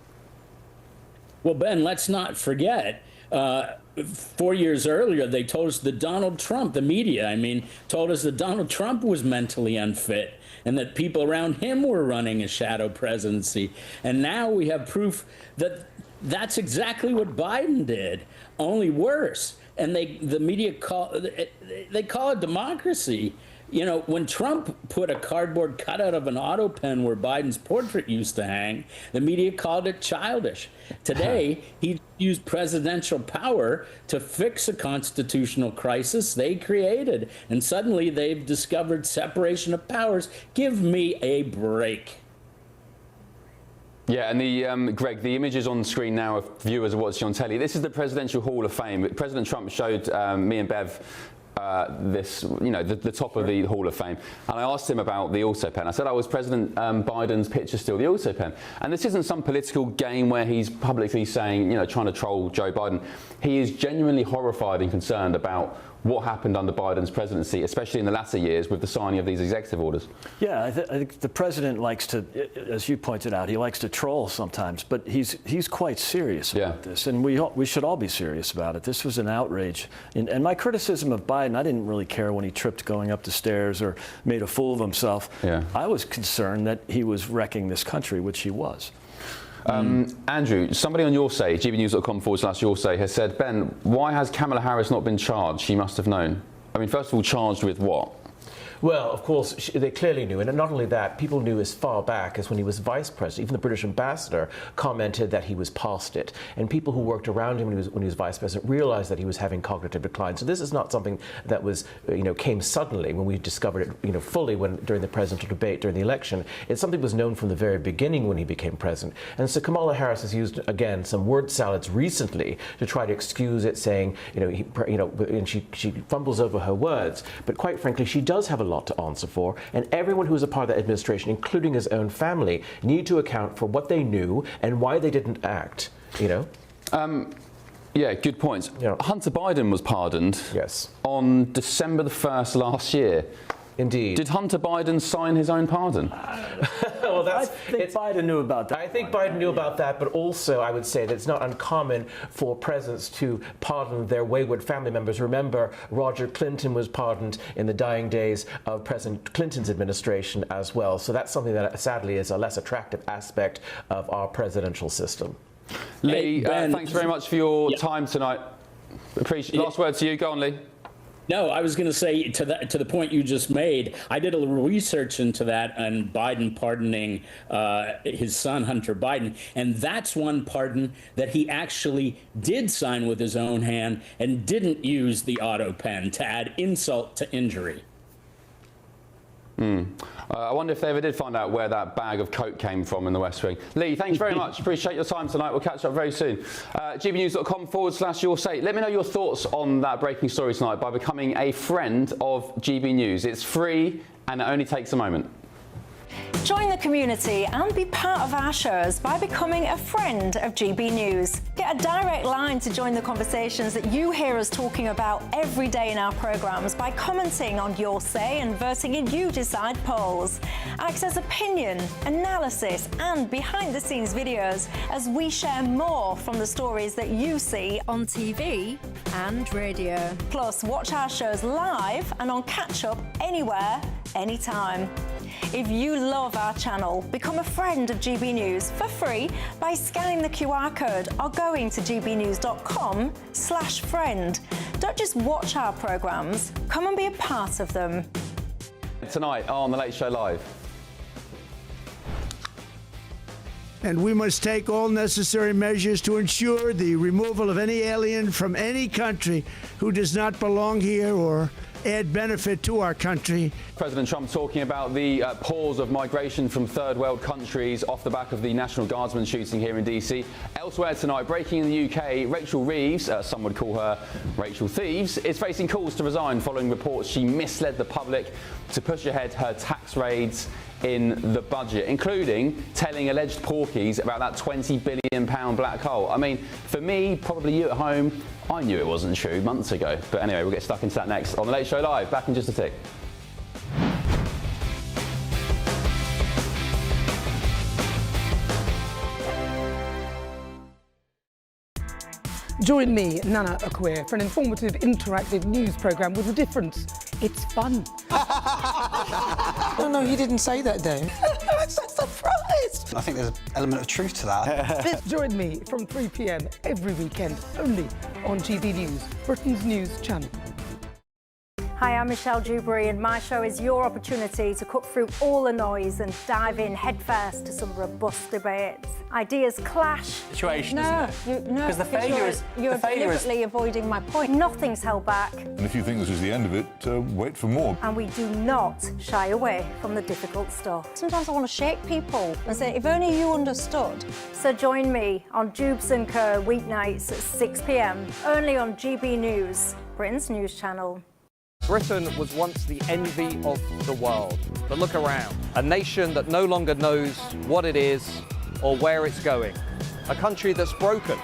Well, Ben, let's not forget, 4 years earlier, they told us that Donald Trump, the media, told us that Donald Trump was mentally unfit and that people around him were running a shadow presidency. And now we have proof that that's exactly what Biden did, only worse. And the media call it democracy. You know, when Trump put a cardboard cutout of an auto pen where Biden's portrait used to hang, the media called it childish. Today, he used presidential power to fix a constitutional crisis they created. And suddenly they've discovered separation of powers. Give me a break. Yeah, and Greg, the images on the screen now of viewers are watching on telly. This is the Presidential Hall of Fame. President Trump showed me and Bev this, the top of the Hall of Fame. And I asked him about the auto pen. I said, was President Biden's picture still the auto pen? And this isn't some political game where he's publicly saying, trying to troll Joe Biden. He is genuinely horrified and concerned about what happened under Biden's presidency, especially in the latter years with the signing of these executive orders. Yeah, I think the president likes to, as you pointed out, he likes to troll sometimes, but he's quite serious about this, and we should all be serious about it. This was an outrage, and my criticism of Biden, I didn't really care when he tripped going up the stairs or made a fool of himself. Yeah. I was concerned that he was wrecking this country, which he was. Andrew, somebody on your say, gbnews.com/your say, has said, Ben, why has Kamala Harris not been charged? She must have known. First of all, charged with what? Well, of course, they clearly knew. And not only that, people knew as far back as when he was vice president. Even the British ambassador commented that he was past it. And people who worked around him when he was vice president realized that he was having cognitive decline. So this is not something that was, came suddenly when we discovered it, fully during the presidential debate, during the election. It's something that was known from the very beginning when he became president. And so Kamala Harris has used, again, some word salads recently to try to excuse it, saying, and she fumbles over her words. But quite frankly, she does have a lot to answer for, and everyone who was a part of that administration, including his own family, need to account for what they knew and why they didn't act. Yeah, good points. Hunter Biden was pardoned. Yes. On December the 1st last year. Indeed. Did Hunter Biden sign his own pardon? Well, I think Biden knew about that. I think Biden knew about that, but also I would say that it's not uncommon for presidents to pardon their wayward family members. Remember, Roger Clinton was pardoned in the dying days of President Clinton's administration as well. So that's something that sadly is a less attractive aspect of our presidential system. Lee, thanks very much for your time tonight. Last word to you. Go on, Lee. No, I was going to say to the point you just made, I did a little research into that and Biden pardoning his son, Hunter Biden. And that's one pardon that he actually did sign with his own hand and didn't use the auto pen to add insult to injury. I wonder if they ever did find out where that bag of coke came from in the West Wing. Lee, thanks very much. Appreciate your time tonight. We'll catch up very soon. gbnews.com/your say. Let me know your thoughts on that breaking story tonight by becoming a friend of GB News. It's free and it only takes a moment. Join the community and be part of our shows by becoming a friend of GB News. Get a direct line to join the conversations that you hear us talking about every day in our programmes by commenting on Your Say and voting in You Decide polls. Access opinion, analysis and behind-the-scenes videos as we share more from the stories that you see on TV and radio. Plus, watch our shows live and on catch-up anywhere, anytime. If you love our channel, become a friend of GB News for free by scanning the QR code or going to gbnews.com/friend. Don't just watch our programmes, come and be a part of them. Tonight on The Late Show Live. And we must take all necessary measures to ensure the removal of any alien from any country who does not belong here or add benefit to our country. President Trump talking about the pause of migration from third world countries off the back of the National Guardsman shooting here in DC. Elsewhere tonight, breaking in the UK, Rachel Reeves, some would call her Rachel Thieves, is facing calls to resign following reports she misled the public to push ahead her tax raids in the budget, including telling alleged porkies about that £20 billion black hole. I mean, for me, probably you at home, I knew it wasn't true months ago. But anyway, we'll get stuck into that next on The Late Show Live. Back in just a tick. Join me, Nana Akwe, for an informative, interactive news programme with a difference. It's fun. No, he didn't say that, Dave. I'm so surprised. I think there's an element of truth to that. Join me from 3 p.m. every weekend, only on GB News, Britain's news channel. Hi, I'm Michelle Dewberry and my show is your opportunity to cut through all the noise and dive in headfirst to some robust debates. Ideas clash. Situation, no, isn't it? No, Because the failure is... You're deliberately avoiding my point. Nothing's held back. And if you think this is the end of it, wait for more. And we do not shy away from the difficult stuff. Sometimes I want to shake people and say, if only you understood. So join me on Jubes & Co. weeknights at 6 p.m, only on GB News, Britain's news channel. Britain was once the envy of the world. But look around. A nation that no longer knows what it is or where it's going. A country that's broken.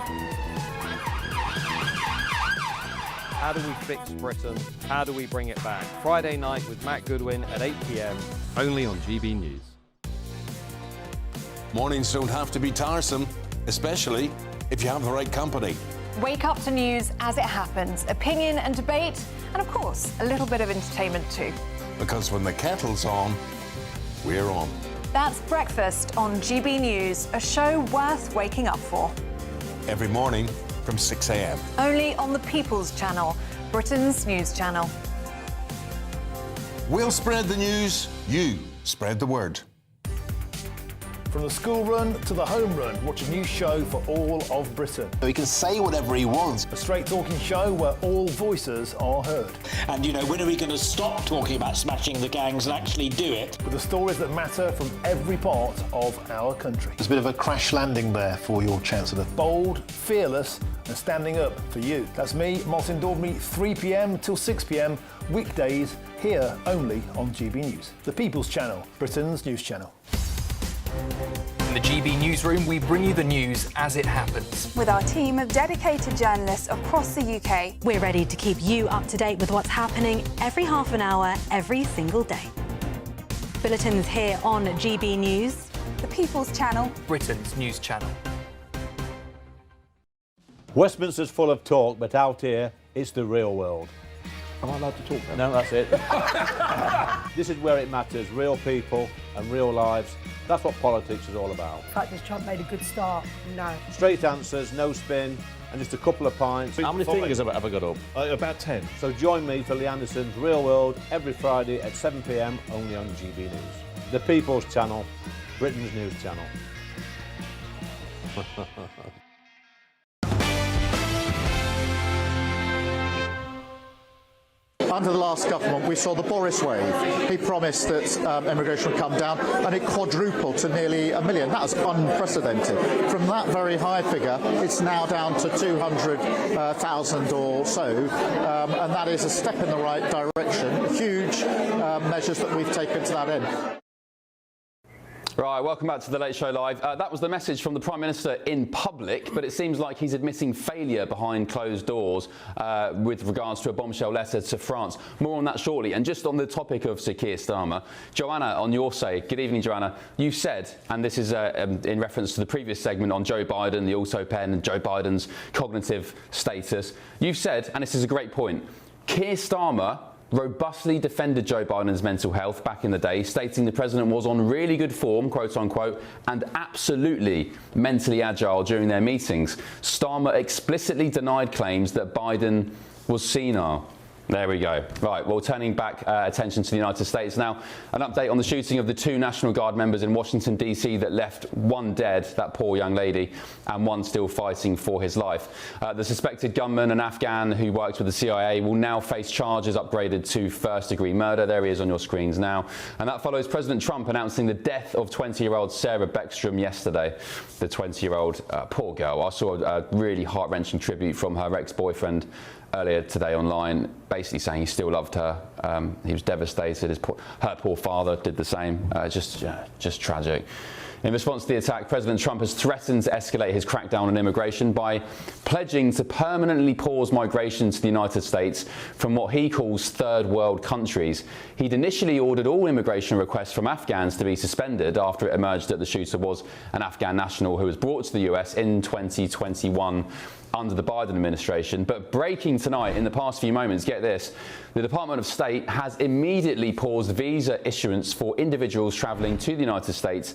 How do we fix Britain? How do we bring it back? Friday night with Matt Goodwin at 8 p.m, only on GB News. Mornings don't have to be tiresome, especially if you have the right company. Wake up to news as it happens, opinion and debate, and of course, a little bit of entertainment too. Because when the kettle's on, we're on. That's Breakfast on GB News, a show worth waking up for. Every morning from 6 a.m. Only on the People's Channel, Britain's news channel. We'll spread the news, you spread the word. From the school run to the home run, watch a new show for all of Britain. He can say whatever he wants. A straight-talking show where all voices are heard. And, you know, when are we going to stop talking about smashing the gangs and actually do it? With the stories that matter from every part of our country. There's a bit of a crash landing there for your Chancellor. Bold, fearless and standing up for you. That's me, Martin Daubney, 3 p.m. till 6 p.m, weekdays, here only on GB News. The People's Channel, Britain's news channel. In the GB Newsroom, we bring you the news as it happens. With our team of dedicated journalists across the UK, we're ready to keep you up to date with what's happening every half an hour, every single day. Bulletins here on GB News. The People's Channel, Britain's news channel. Westminster's full of talk, but out here, it's the real world. Am I allowed to talk now? No, that's it. This is where it matters, real people and real lives. That's what politics is all about. In fact, has Trump made a good start? No. Straight answers, no spin, and just a couple of pints. How many fingers have I got up? About 10. So join me for Lee Anderson's Real World every Friday at 7 p.m, only on GB News. The People's Channel, Britain's news channel. Under the last government, we saw the Boris wave. He promised that immigration would come down, and it quadrupled to nearly 1 million. That was unprecedented. From that very high figure, it's now down to 200,000 or so, and that is a step in the right direction. Huge measures that we've taken to that end. Right, welcome back to the Late Show Live. That was the message from the Prime Minister in public, but it seems like he's admitting failure behind closed doors with regards to a bombshell letter to France. More on that shortly. And just on the topic of Sir Keir Starmer, Joanna, on your say, good evening, Joanna, you said, and this is in reference to the previous segment on Joe Biden, the auto pen and Joe Biden's cognitive status, you've said, and this is a great point, Keir Starmer robustly defended Joe Biden's mental health back in the day, stating the president was on really good form, quote unquote, and absolutely mentally agile during their meetings. Starmer explicitly denied claims that Biden was senile. There we go. Right, well, turning back attention to the United States now, an update on the shooting of the 2 National Guard members in Washington, D.C. that left one dead, that poor young lady, and one still fighting for his life. The suspected gunman, an Afghan who worked with the CIA, will now face charges upgraded to first-degree murder. There he is on your screens now. And that follows President Trump announcing the death of 20-year-old Sarah Beckstrom yesterday. The 20-year-old, poor girl. I saw a really heart-wrenching tribute from her ex-boyfriend earlier today online, basically saying he still loved her. He was devastated. Her poor father did the same. Just tragic. In response to the attack, President Trump has threatened to escalate his crackdown on immigration by pledging to permanently pause migration to the United States from what he calls third world countries. He'd initially ordered all immigration requests from Afghans to be suspended after it emerged that the shooter was an Afghan national who was brought to the US in 2021 under the Biden administration. But breaking tonight, in the past few moments, get this, the Department of State has immediately paused visa issuance for individuals travelling to the United States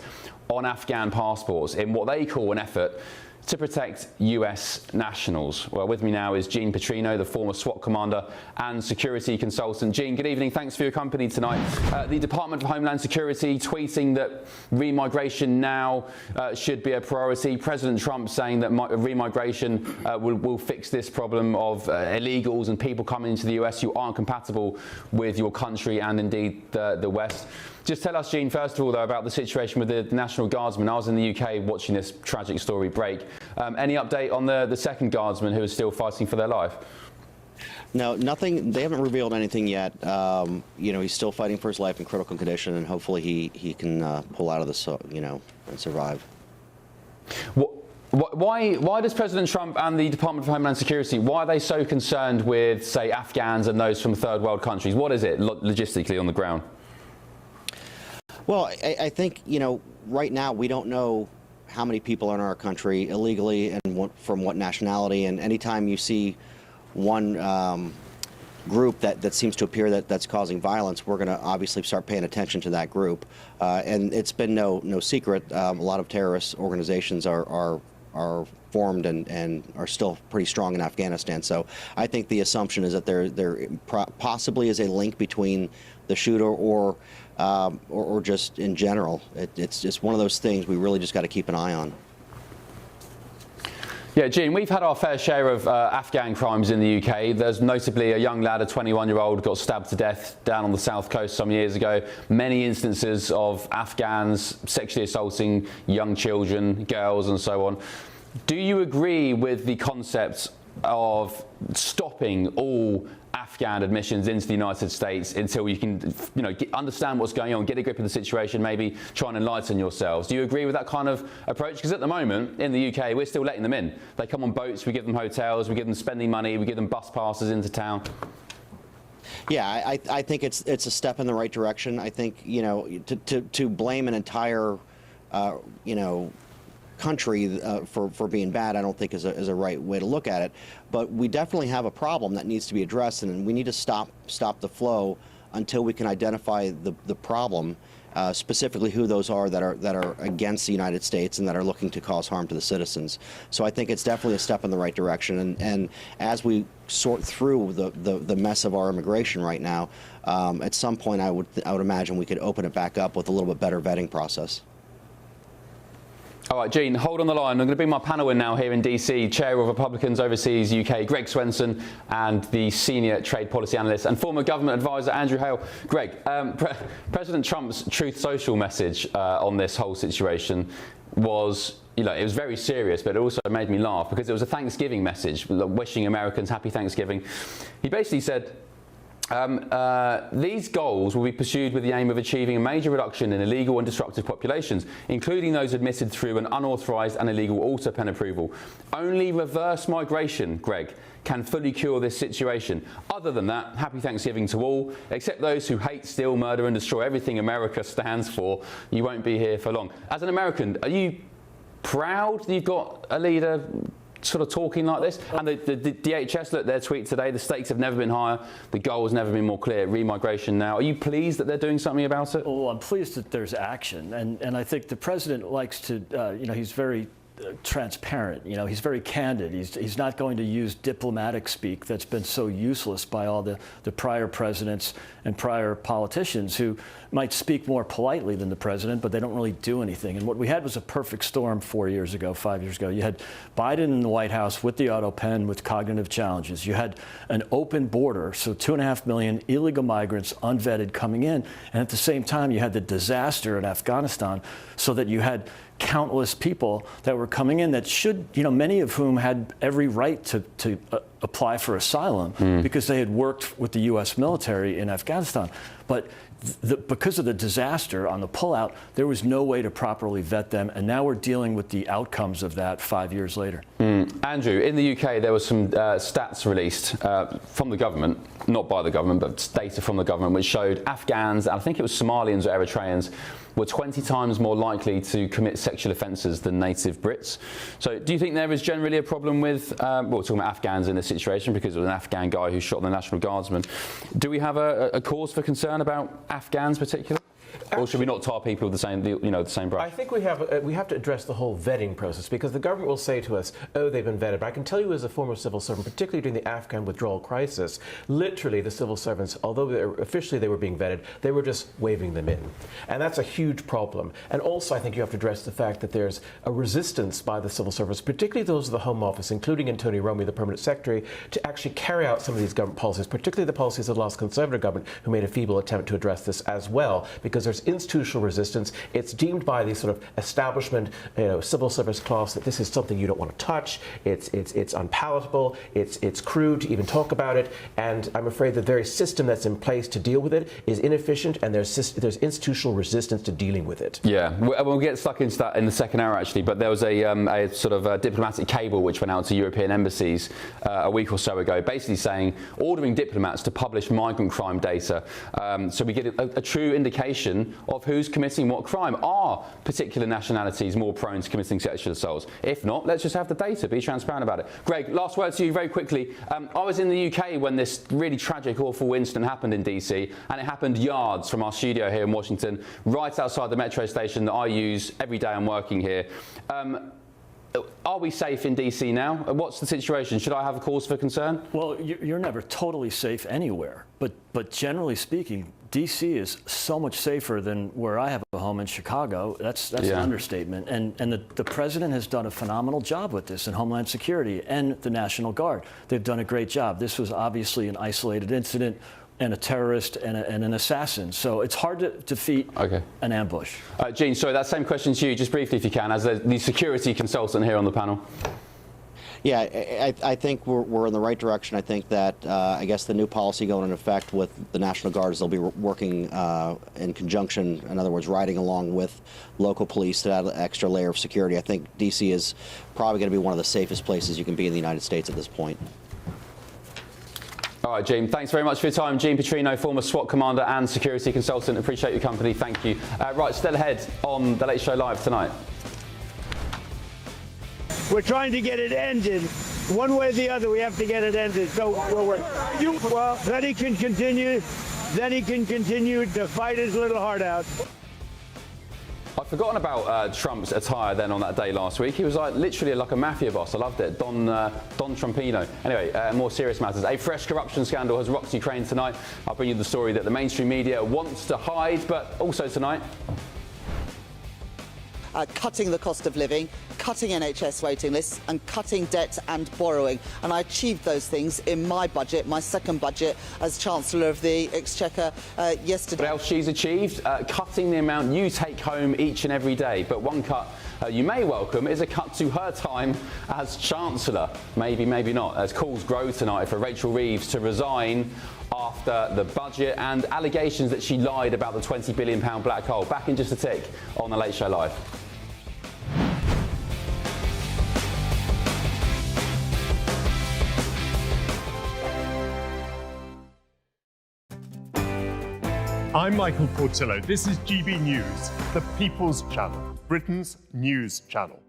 on Afghan passports in what they call an effort to protect US nationals. Well, with me now is Jean Petrino, the former SWAT commander and security consultant. Jean, good evening. Thanks for your company tonight. The Department of Homeland Security tweeting that remigration now should be a priority. President Trump saying that remigration will fix this problem of illegals and people coming into the US who aren't compatible with your country and indeed the West. Just tell us, Jean, first of all, though, about the situation with the National Guardsman. I was in the UK watching this tragic story break. Any update on the second Guardsman who is still fighting for their life? No, nothing. They haven't revealed anything yet. He's still fighting for his life in critical condition, and hopefully he can pull out of this, and survive. Why does President Trump and the Department of Homeland Security, why are they so concerned with, say, Afghans and those from third world countries? What is it logistically on the ground? Well, I think, right now we don't know how many people are in our country illegally and from what nationality. And anytime you see one group that seems to appear that's causing violence, we're going to obviously start paying attention to that group. And it's been no secret. A lot of terrorist organizations are formed and are still pretty strong in Afghanistan. So I think the assumption is that there possibly is a link between the shooter or just in general. It's just one of those things we really just got to keep an eye on. Yeah, Jean, we've had our fair share of Afghan crimes in the UK. There's notably a young lad, a 21-year-old, got stabbed to death down on the south coast some years ago. Many instances of Afghans sexually assaulting young children, girls and so on. Do you agree with the concept of stopping all Afghan admissions into the United States until you can, understand what's going on, get a grip of the situation, maybe try and enlighten yourselves? Do you agree with that kind of approach? Because at the moment, in the UK, we're still letting them in. They come on boats, we give them hotels, we give them spending money, we give them bus passes into town. Yeah, I think it's a step in the right direction. I think, to blame an entire, country for being bad, I don't think is a right way to look at it. But we definitely have a problem that needs to be addressed, and we need to stop the flow until we can identify the problem, specifically who those are that are against the United States and that are looking to cause harm to the citizens. So I think it's definitely a step in the right direction. And as we sort through the mess of our immigration right now, at some point I would imagine we could open it back up with a little bit better vetting process. All right, Jean, hold on the line. I'm going to bring my panel in now here in DC, Chair of Republicans Overseas UK, Greg Swenson, and the Senior Trade Policy Analyst and former Government Advisor, Andrew Hale. Greg, President Trump's Truth Social message on this whole situation was, it was very serious, but it also made me laugh because it was a Thanksgiving message, wishing Americans happy Thanksgiving. He basically said, These goals will be pursued with the aim of achieving a major reduction in illegal and disruptive populations, including those admitted through an unauthorised and illegal auto-pen approval. Only reverse migration, Greg, can fully cure this situation. Other than that, happy Thanksgiving to all, except those who hate, steal, murder and destroy everything America stands for. You won't be here for long. As an American, are you proud that you've got a leader sort of talking like this? And the DHS, look, their tweet today, the stakes have never been higher, the goal has never been more clear, remigration now. Are you pleased that they're doing something about it? Well, I'm pleased that there's action, and I think the president likes to, he's very transparent. He's very candid. He's not going to use diplomatic speak that's been so useless by all the prior presidents and prior politicians who might speak more politely than the president, but they don't really do anything. And what we had was a perfect storm 5 years ago. You had Biden in the White House with the auto pen with cognitive challenges. You had an open border, so 2.5 million illegal migrants unvetted coming in. And at the same time, you had the disaster in Afghanistan, so that you had countless people that were coming in that should, many of whom had every right to apply for asylum because they had worked with the U.S. military in Afghanistan. But because of the disaster on the pullout, there was no way to properly vet them, and now we're dealing with the outcomes of that 5 years later. Andrew, in the UK, there was some stats released from the government, not by the government, but data from the government, which showed Afghans, and I think it was Somalians or Eritreans, were 20 times more likely to commit sexual offences than native Brits. So do you think there is generally a problem with, we're talking about Afghans in this situation because it was an Afghan guy who shot the National Guardsman. Do we have a cause for concern about Afghans particularly? Or should we not tar people with the same brush? I think we have to address the whole vetting process, because the government will say to us, oh, they've been vetted. But I can tell you as a former civil servant, particularly during the Afghan withdrawal crisis, literally the civil servants, although officially they were being vetted, they were just waving them in. And that's a huge problem. And also I think you have to address the fact that there's a resistance by the civil servants, particularly those of the Home Office, including Antonio Romy, the Permanent Secretary, to actually carry out some of these government policies, particularly the policies of the last Conservative government, who made a feeble attempt to address this as well, because there's institutional resistance. It's deemed by the sort of establishment, civil service class, that this is something you don't want to touch. It's unpalatable. It's crude to even talk about it. And I'm afraid the very system that's in place to deal with it is inefficient, and there's institutional resistance to dealing with it. Yeah, we'll get stuck into that in the second hour actually. But there was a sort of diplomatic cable which went out to European embassies a week or so ago, basically saying, ordering diplomats to publish migrant crime data, so we get a true indication of who's committing what crime. Are particular nationalities more prone to committing sexual assaults? If not, let's just have the data, be transparent about it. Greg, last word to you very quickly. I was in the UK when this really tragic, awful incident happened in DC, and it happened yards from our studio here in Washington, right outside the metro station that I use every day I'm working here. Are we safe in DC now? What's the situation? Should I have a cause for concern? Well, you're never totally safe anywhere, but generally speaking, DC is so much safer than where I have a home in Chicago. That's an understatement. And the president has done a phenomenal job with this in Homeland Security and the National Guard. They've done a great job. This was obviously an isolated incident, and a terrorist and an assassin. So it's hard to defeat an ambush. Gene, sorry, that same question to you, just briefly if you can, as the security consultant here on the panel. Yeah, I think we're in the right direction. I think that, I guess the new policy going into effect with the National Guard is they'll be working in conjunction, in other words, riding along with local police to add an extra layer of security. I think D.C. is probably going to be one of the safest places you can be in the United States at this point. All right, Gene, thanks very much for your time. Gene Petrino, former SWAT commander and security consultant. Appreciate your company. Thank you. Right, still ahead on The Late Show Live tonight. We're trying to get it ended. One way or the other, we have to get it ended. So then he can continue. Then he can continue to fight his little heart out. I'd forgotten about Trump's attire then on that day last week. He was literally like a mafia boss. I loved it. Don Trumpino. Anyway, more serious matters. A fresh corruption scandal has rocked Ukraine tonight. I'll bring you the story that the mainstream media wants to hide, but also tonight. Cutting the cost of living, cutting NHS waiting lists and cutting debt and borrowing. And I achieved those things in my budget, my second budget as Chancellor of the Exchequer yesterday. What else she's achieved? Cutting the amount you take home each and every day. But one cut you may welcome is a cut to her time as Chancellor. Maybe, maybe not, as calls grow tonight for Rachel Reeves to resign after the budget and allegations that she lied about the £20 billion black hole. Back in just a tick on The Late Show Live. I'm Michael Portillo. This is GB News, the People's Channel, Britain's news channel.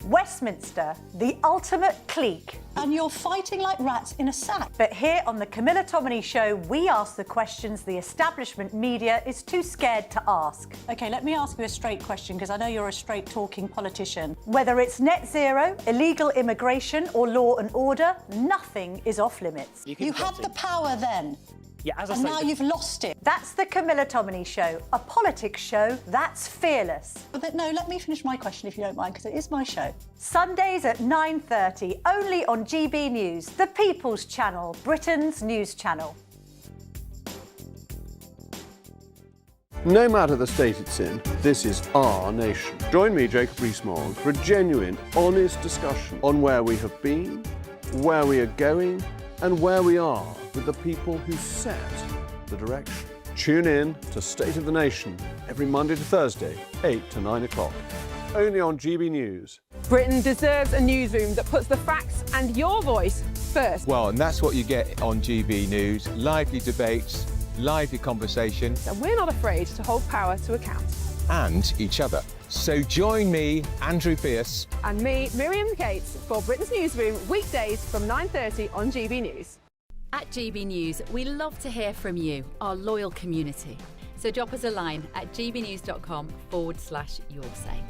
Westminster, the ultimate clique. And you're fighting like rats in a sack. But here on the Camilla Tominey Show, we ask the questions the establishment media is too scared to ask. OK, let me ask you a straight question, because I know you're a straight-talking politician. Whether it's net zero, illegal immigration or law and order, nothing is off-limits. You had the power then. Yeah, as I and say, now you've lost it. That's the Camilla Tominey Show, a politics show that's fearless. But no, let me finish my question if you don't mind, because it is my show. Sundays at 9:30, only on GB News, the People's Channel, Britain's news channel. No matter the state it's in, this is our nation. Join me, Jacob Rees-Mogg, for a genuine, honest discussion on where we have been, where we are going, and where we are with the people who set the direction. Tune in to State of the Nation every Monday to Thursday, 8 to 9 o'clock. Only on GB News. Britain deserves a newsroom that puts the facts and your voice first. Well, and that's what you get on GB News. Lively debates, lively conversation. And we're not afraid to hold power to account. And each other. So join me, Andrew Pierce. And me, Miriam Cates, for Britain's Newsroom, weekdays from 9:30 on GB News. At GB News, we love to hear from you, our loyal community. So drop us a line at gbnews.com/yoursay.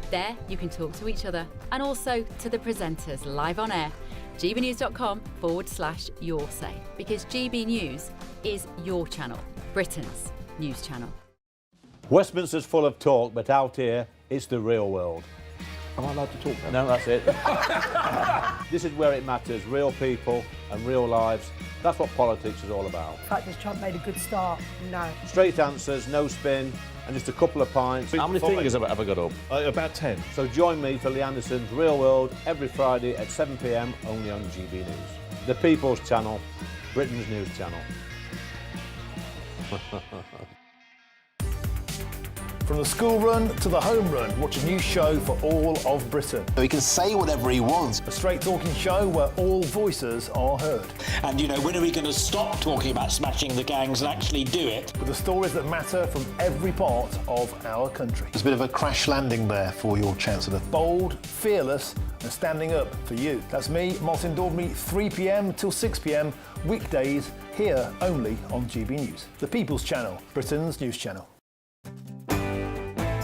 There you can talk to each other and also to the presenters live on air. gbnews.com/yoursay, because GB News is your channel, Britain's news channel. Westminster's full of talk, but out here, it's the real world. Am I allowed to talk now? No, that's it. This is where it matters, real people and real lives. That's what politics is all about. In fact, has Trump made a good start? No. Straight answers, no spin, and just a couple of pints. How many fingers have I got up? About 10. So join me for Lee Anderson's Real World every Friday at 7 p.m. only on GB News. The People's Channel, Britain's news channel. From the school run to the home run, watch a new show for all of Britain. So he can say whatever he wants. A straight-talking show where all voices are heard. And, you know, when are we going to stop talking about smashing the gangs and actually do it? With the stories that matter from every part of our country. There's a bit of a crash landing there for your Chancellor. Bold, fearless and standing up for you. That's me, Martin Daubney, 3 p.m. till 6 p.m, weekdays, here only on GB News. The People's Channel, Britain's news channel.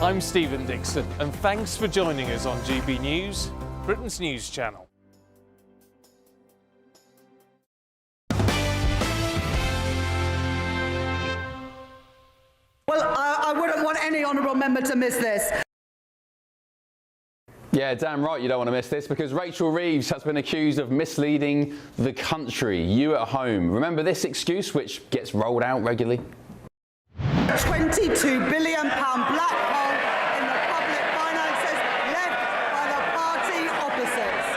I'm Stephen Dixon, and thanks for joining us on GB News, Britain's news channel. Well, I wouldn't want any honourable member to miss this. Yeah, damn right you don't want to miss this, because Rachel Reeves has been accused of misleading the country. You at home, remember this excuse which gets rolled out regularly? £22 billion black hole in the public finances left by the party opposites.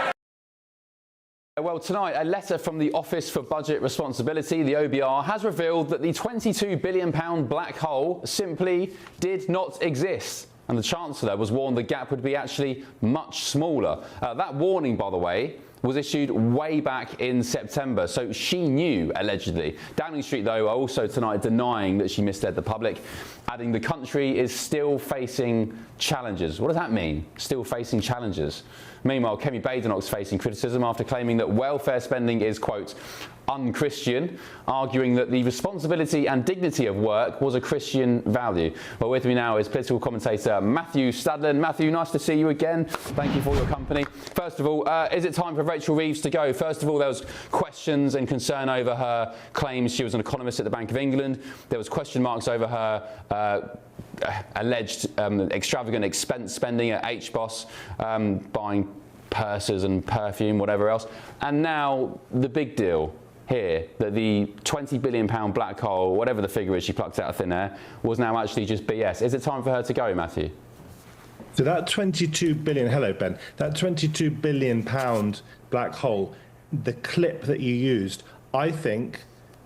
Well, tonight, a letter from the Office for Budget Responsibility, the OBR, has revealed that the £22 billion black hole simply did not exist. And the Chancellor was warned the gap would be actually much smaller. That warning, by the way, was issued way back in September, so she knew, allegedly. Downing Street, though, are also tonight denying that she misled the public, adding the country is still facing challenges. What does that mean, still facing challenges? Meanwhile, Kemi Badenoch's facing criticism after claiming that welfare spending is, quote, unchristian, arguing that the responsibility and dignity of work was a Christian value. Well, with me now is political commentator Matthew Stadlen. Matthew, nice to see you again. Thank you for your company. First of all, is it time for Rachel Reeves to go? First of all, there was questions and concern over her claims she was an economist at the Bank of England. There was question marks over her alleged extravagant expense spending at HBOS, buying purses and perfume, whatever else. And now the big deal. here that the £20 billion black hole, whatever the figure is she plucked out of thin air, was now actually just BS? Is it time for her to go, Matthew? So that 22 billion, hello Ben, that 22 billion pound black hole, the clip that you used, I think,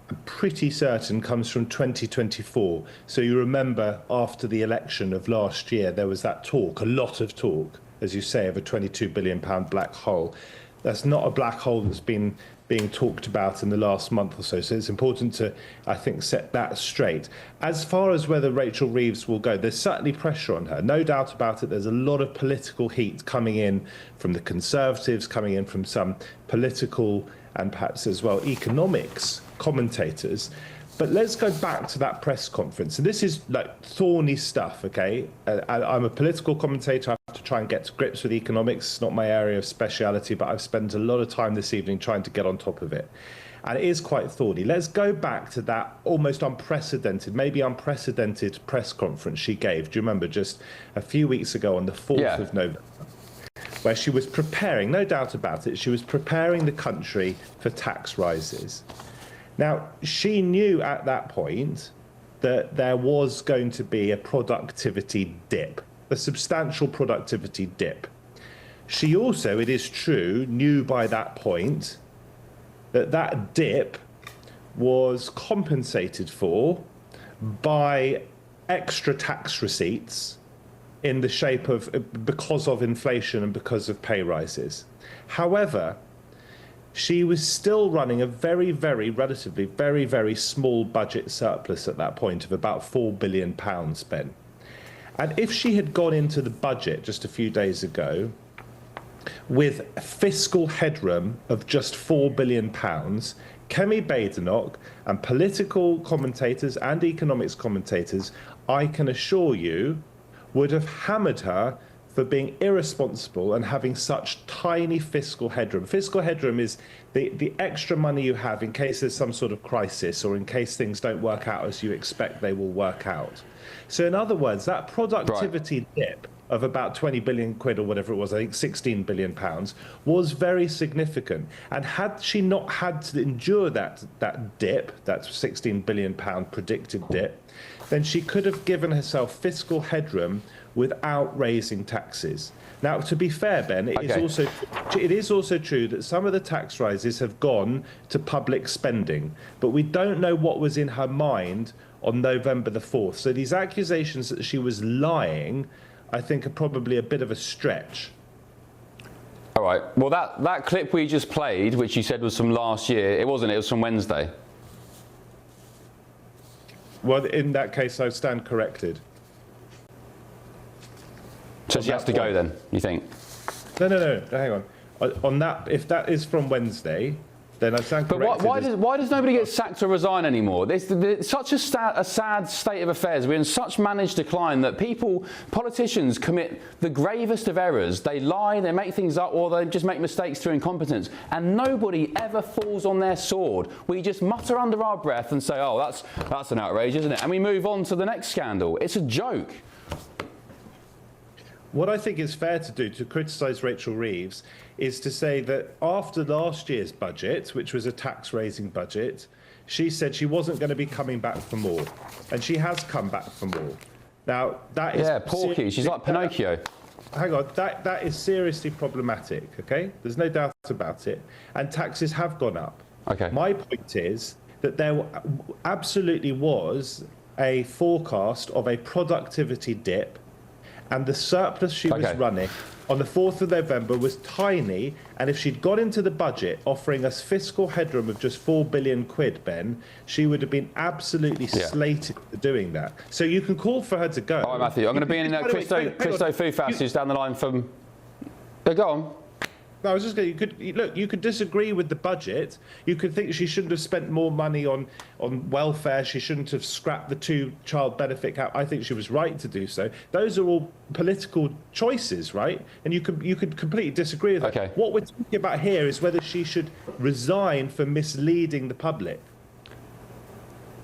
I'm pretty certain comes from 2024. So you remember after the election of last year, there was that talk, a lot of talk, as you say, of a 22 billion pound black hole. That's not a black hole that's been being talked about in the last month or so. So it's important to, I think, set that straight. As far as whether Rachel Reeves will go, there's certainly pressure on her. No doubt about it. There's a lot of political heat coming in from the Conservatives, coming in from some political and perhaps as well economics commentators. But let's go back to that press conference. And this is like thorny stuff, okay? I'm a political commentator. I have to try and get to grips with economics. It's not my area of speciality, but I've spent a lot of time this evening trying to get on top of it. And it is quite thorny. Let's go back to that almost unprecedented, maybe unprecedented press conference she gave. Do you remember just a few weeks ago on the 4th of November? Where she was preparing, no doubt about it, she was preparing the country for tax rises. Now, she knew at that point that there was going to be a productivity dip, a substantial productivity dip. She also, it is true, knew by that point that that dip was compensated for by extra tax receipts in the shape of, because of inflation and because of pay rises. However, she was still running a very, relatively very small budget surplus at that point of about £4 billion, Ben. And if she had gone into the budget just a few days ago with fiscal headroom of just £4 billion, Kemi Badenoch and political commentators and economics commentators, I can assure you, would have hammered her for being irresponsible and having such tiny fiscal headroom. Fiscal headroom is the extra money you have in case there's some sort of crisis or in case things don't work out as you expect they will work out. So in other words, that productivity dip of about 20 billion quid or whatever it was, I think 16 billion pounds, was very significant. And had she not had to endure that dip, that 16 billion pound predicted dip, then she could have given herself fiscal headroom without raising taxes. Now, to be fair, Ben, it is also true that some of the tax rises have gone to public spending, but we don't know what was in her mind on November the 4th. So these accusations that she was lying, I think, are probably a bit of a stretch. All right. Well, that clip we just played, which you said was from last year, it wasn't. It was from Wednesday. Well, in that case, I stand corrected. So she has to go then, you think? No, hang on. On that, if that is from Wednesday, then I stand corrected. But why does nobody get sacked or resign anymore? It's such a sad state of affairs. We're in such managed decline that politicians commit the gravest of errors. They lie, they make things up, or they just make mistakes through incompetence. And nobody ever falls on their sword. We just mutter under our breath and say, oh, that's an outrage, isn't it? And we move on to the next scandal. It's a joke. What I think is fair to do to criticise Rachel Reeves is to say that after last year's budget, which was a tax-raising budget, she said she wasn't going to be coming back for more. And she has come back for more. Now, that is... Yeah, Porky. She's like Pinocchio. Hang on. That is seriously problematic, OK? There's no doubt about it. And taxes have gone up. OK. My point is that there absolutely was a forecast of a productivity dip, and the surplus she was running on the 4th of November was tiny, and if she'd got into the budget offering us fiscal headroom of just 4 billion quid, Ben, she would have been absolutely slated for doing that. So you can call for her to go. All right, Matthew, I'm going to be in Christo Foufas, who's down the line from... Go on. No, I was just going to, you could disagree with the budget. You could think she shouldn't have spent more money on welfare. She shouldn't have scrapped the 2-child benefit cap. I think she was right to do so. Those are all political choices, right? And you could completely disagree with that. Okay. What we're talking about here is whether she should resign for misleading the public.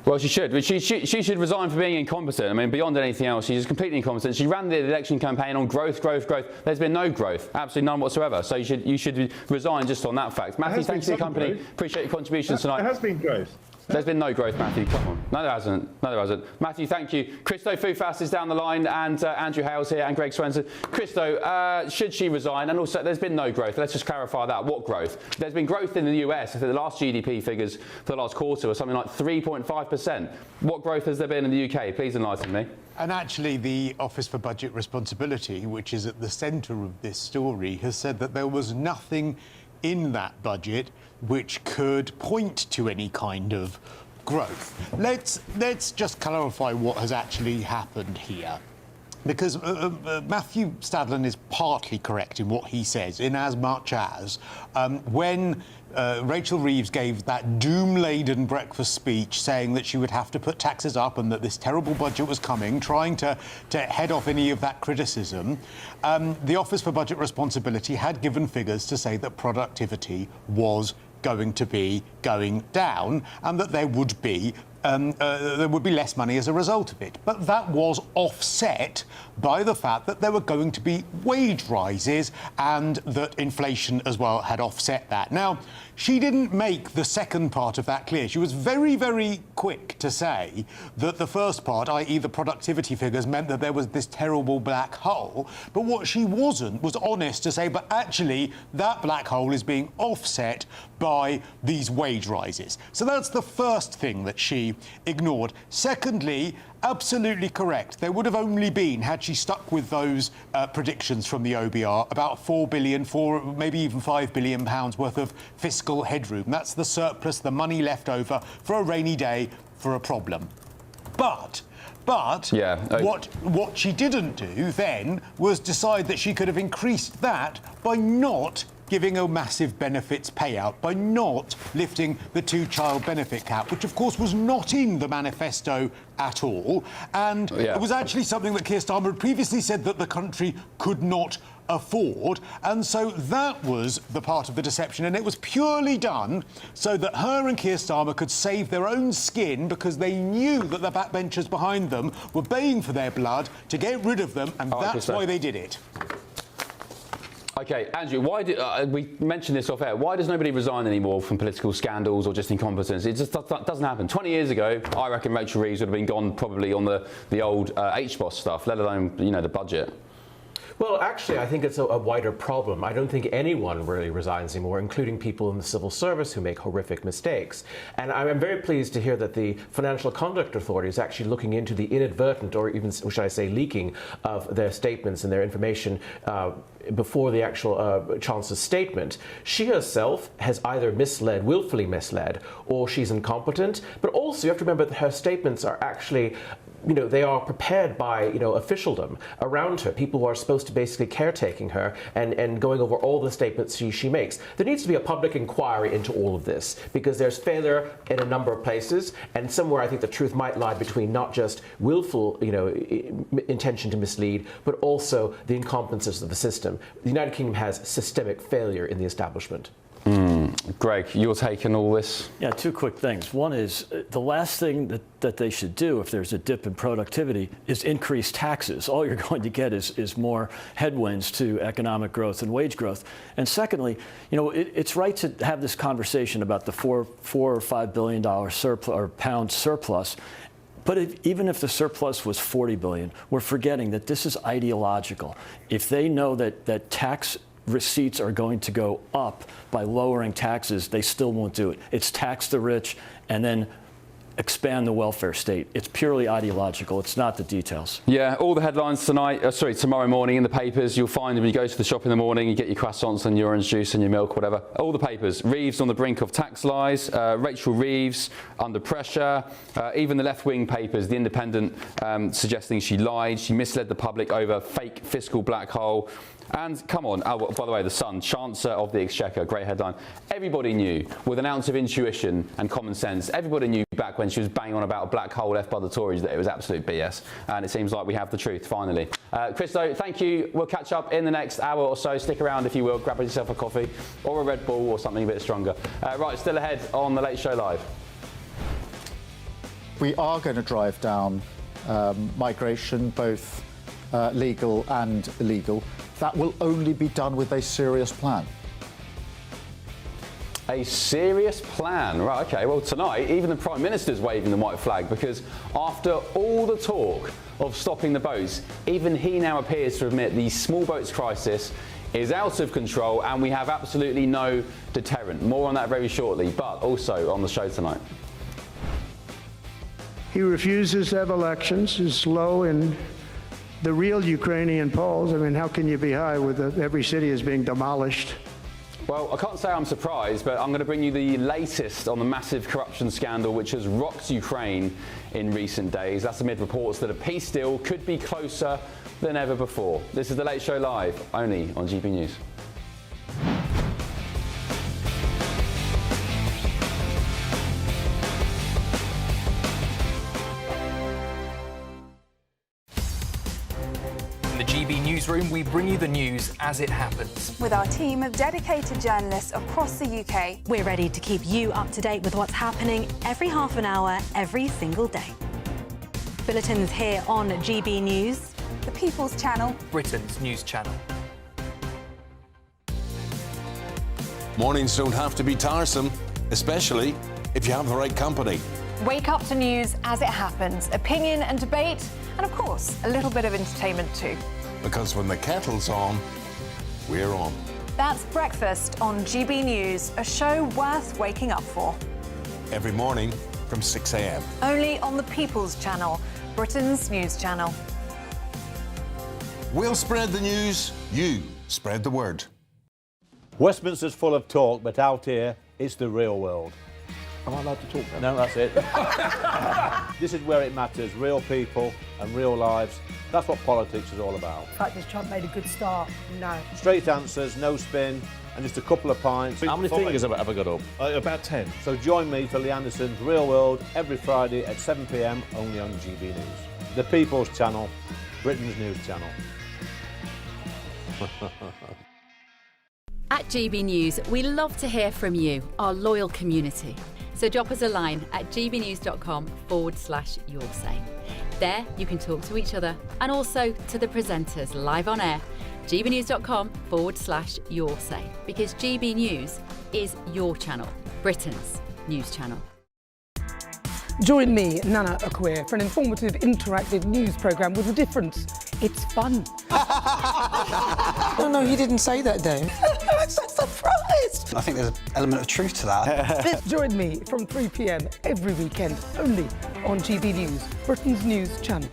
Well, she should. She should resign for being incompetent. I mean, beyond anything else, she's completely incompetent. She ran the election campaign on growth. There's been no growth, absolutely none whatsoever. So you should resign just on that fact. Matthew, thanks for your company. Appreciate your contributions tonight. There has been growth. There's been no growth, Matthew. Come on. No, there hasn't. No, there hasn't. Matthew, thank you. Christo Fufas is down the line, and Andrew Hales here, and Greg Swenson. Christo, should she resign? And also, there's been no growth. Let's just clarify that. What growth? There's been growth in the US. I think the last GDP figures for the last quarter were something like 3.5%. What growth has there been in the UK? Please enlighten me. And actually, the Office for Budget Responsibility, which is at the centre of this story, has said that there was nothing in that budget which could point to any kind of growth. Let's just clarify what has actually happened here. Because Matthew Stadlen is partly correct in what he says, in as much as when Rachel Reeves gave that doom-laden breakfast speech saying that she would have to put taxes up and that this terrible budget was coming, trying to head off any of that criticism, the Office for Budget Responsibility had given figures to say that productivity was going to be going down and that there would be less money as a result of it. But that was offset by the fact that there were going to be wage rises and that inflation as well had offset that. Now, she didn't make the second part of that clear. She was very, very quick to say that the first part, i.e. the productivity figures, meant that there was this terrible black hole. But what she wasn't was honest to say, but actually that black hole is being offset by these wage rises. So that's the first thing that she ignored. Secondly, absolutely correct. There would have only been, had she stuck with those predictions from the OBR, about £4 billion, maybe even £5 billion worth of fiscal headroom. That's the surplus, the money left over for a rainy day, for a problem. But yeah, what she didn't do then was decide that she could have increased that by not giving a massive benefits payout, by not lifting the two-child benefit cap, which of course was not in the manifesto at all. And it was actually something that Keir Starmer had previously said that the country could not afford. And so that was the part of the deception. And it was purely done so that her and Keir Starmer could save their own skin, because they knew that the backbenchers behind them were baying for their blood to get rid of them. And that's why they did it. OK, Andrew, why did we mentioned this off air? Why does nobody resign anymore from political scandals or just incompetence? It just doesn't happen. 20 years ago, I reckon Rachel Reeves would have been gone probably on the old HBOS stuff, let alone, the budget. Well, actually, I think it's a wider problem. I don't think anyone really resigns anymore, including people in the civil service who make horrific mistakes. And I'm very pleased to hear that the Financial Conduct Authority is actually looking into the inadvertent, or even, should I say, leaking of their statements and their information before the actual Chancellor's statement. She herself has either willfully misled, or she's incompetent. But also, you have to remember that her statements are actually, they are prepared by, officialdom around her, people who are supposed to basically caretaking her and going over all the statements she makes. There needs to be a public inquiry into all of this, because there's failure in a number of places, and somewhere I think the truth might lie between not just willful, intention to mislead, but also the incompetence of the system. The United Kingdom has systemic failure in the establishment. Greg, your take on all this? Yeah, two quick things. One is the last thing that they should do if there's a dip in productivity is increase taxes. All you're going to get is more headwinds to economic growth and wage growth. And secondly, it's right to have this conversation about the $4 or $5 billion surplus or pound surplus. But even if the surplus was $40 billion, we're forgetting that this is ideological. If they know that tax receipts are going to go up by lowering taxes, they still won't do it. It's tax the rich and then expand the welfare state. It's purely ideological. It's not the details. Yeah, all the headlines tomorrow morning in the papers. You'll find them when you go to the shop in the morning, you get your croissants and your orange juice and your milk, whatever. All the papers. Reeves on the brink of tax lies. Rachel Reeves under pressure. Even the left-wing papers, The Independent, suggesting she lied. She misled the public over fake fiscal black hole. And come on, by the way, The Sun, Chancellor of the Exchequer, great headline. Everybody knew, with an ounce of intuition and common sense, everybody knew back when she was banging on about a black hole left by the Tories that it was absolute BS. And it seems like we have the truth, finally. Christo, thank you. We'll catch up in the next hour or so. Stick around if you will. Grab yourself a coffee or a Red Bull or something a bit stronger. Right, still ahead on The Late Show Live. We are going to drive down migration, both legal and illegal. That will only be done with a serious plan. A serious plan. Right, OK. Well, tonight, even the Prime Minister's waving the white flag because after all the talk of stopping the boats, even he now appears to admit the small boats crisis is out of control and we have absolutely no deterrent. More on that very shortly, but also on the show tonight. He refuses to have elections, is low in the real Ukrainian polls. I mean, how can you be high with every city is being demolished? Well, I can't say I'm surprised, but I'm going to bring you the latest on the massive corruption scandal which has rocked Ukraine in recent days. That's amid reports that a peace deal could be closer than ever before. This is The Late Show Live, only on GB News. In the GB Newsroom, we bring you the news as it happens. With our team of dedicated journalists across the UK, We're ready to keep you up to date with what's happening every half an hour, every single day. Bulletins here on GB News. the People's Channel, Britain's news channel. Mornings don't have to be tiresome, especially if you have the right company. Wake up to news as it happens, opinion and debate, and of course, a little bit of entertainment too. Because when the kettle's on, we're on. That's Breakfast on GB News, a show worth waking up for. Every morning from 6 a.m. Only on the People's Channel, Britain's news channel. We'll spread the news, you spread the word. Westminster's full of talk, but out here, it's the real world. Am I allowed to talk now? No, that's it. This is where it matters, real people and real lives. That's what politics is all about. In fact, has Trump made a good start? No. Straight answers, no spin, and just a couple of pints. How many fingers have I got up? About 10. So join me for Lee Anderson's Real World every Friday at 7 p.m. only on GB News. The People's Channel, Britain's news channel. At GB News, we love to hear from you, our loyal community. So drop us a line at gbnews.com/yoursay. There you can talk to each other and also to the presenters live on air. gbnews.com/yoursay, because GB News is your channel, Britain's news channel. Join me, Nana Akweer, for an informative, interactive news programme with a difference. It's fun. No, he didn't say that, Dave. I'm so surprised. I think there's an element of truth to that. Join me from 3 p.m. every weekend, only on GB News, Britain's news channel.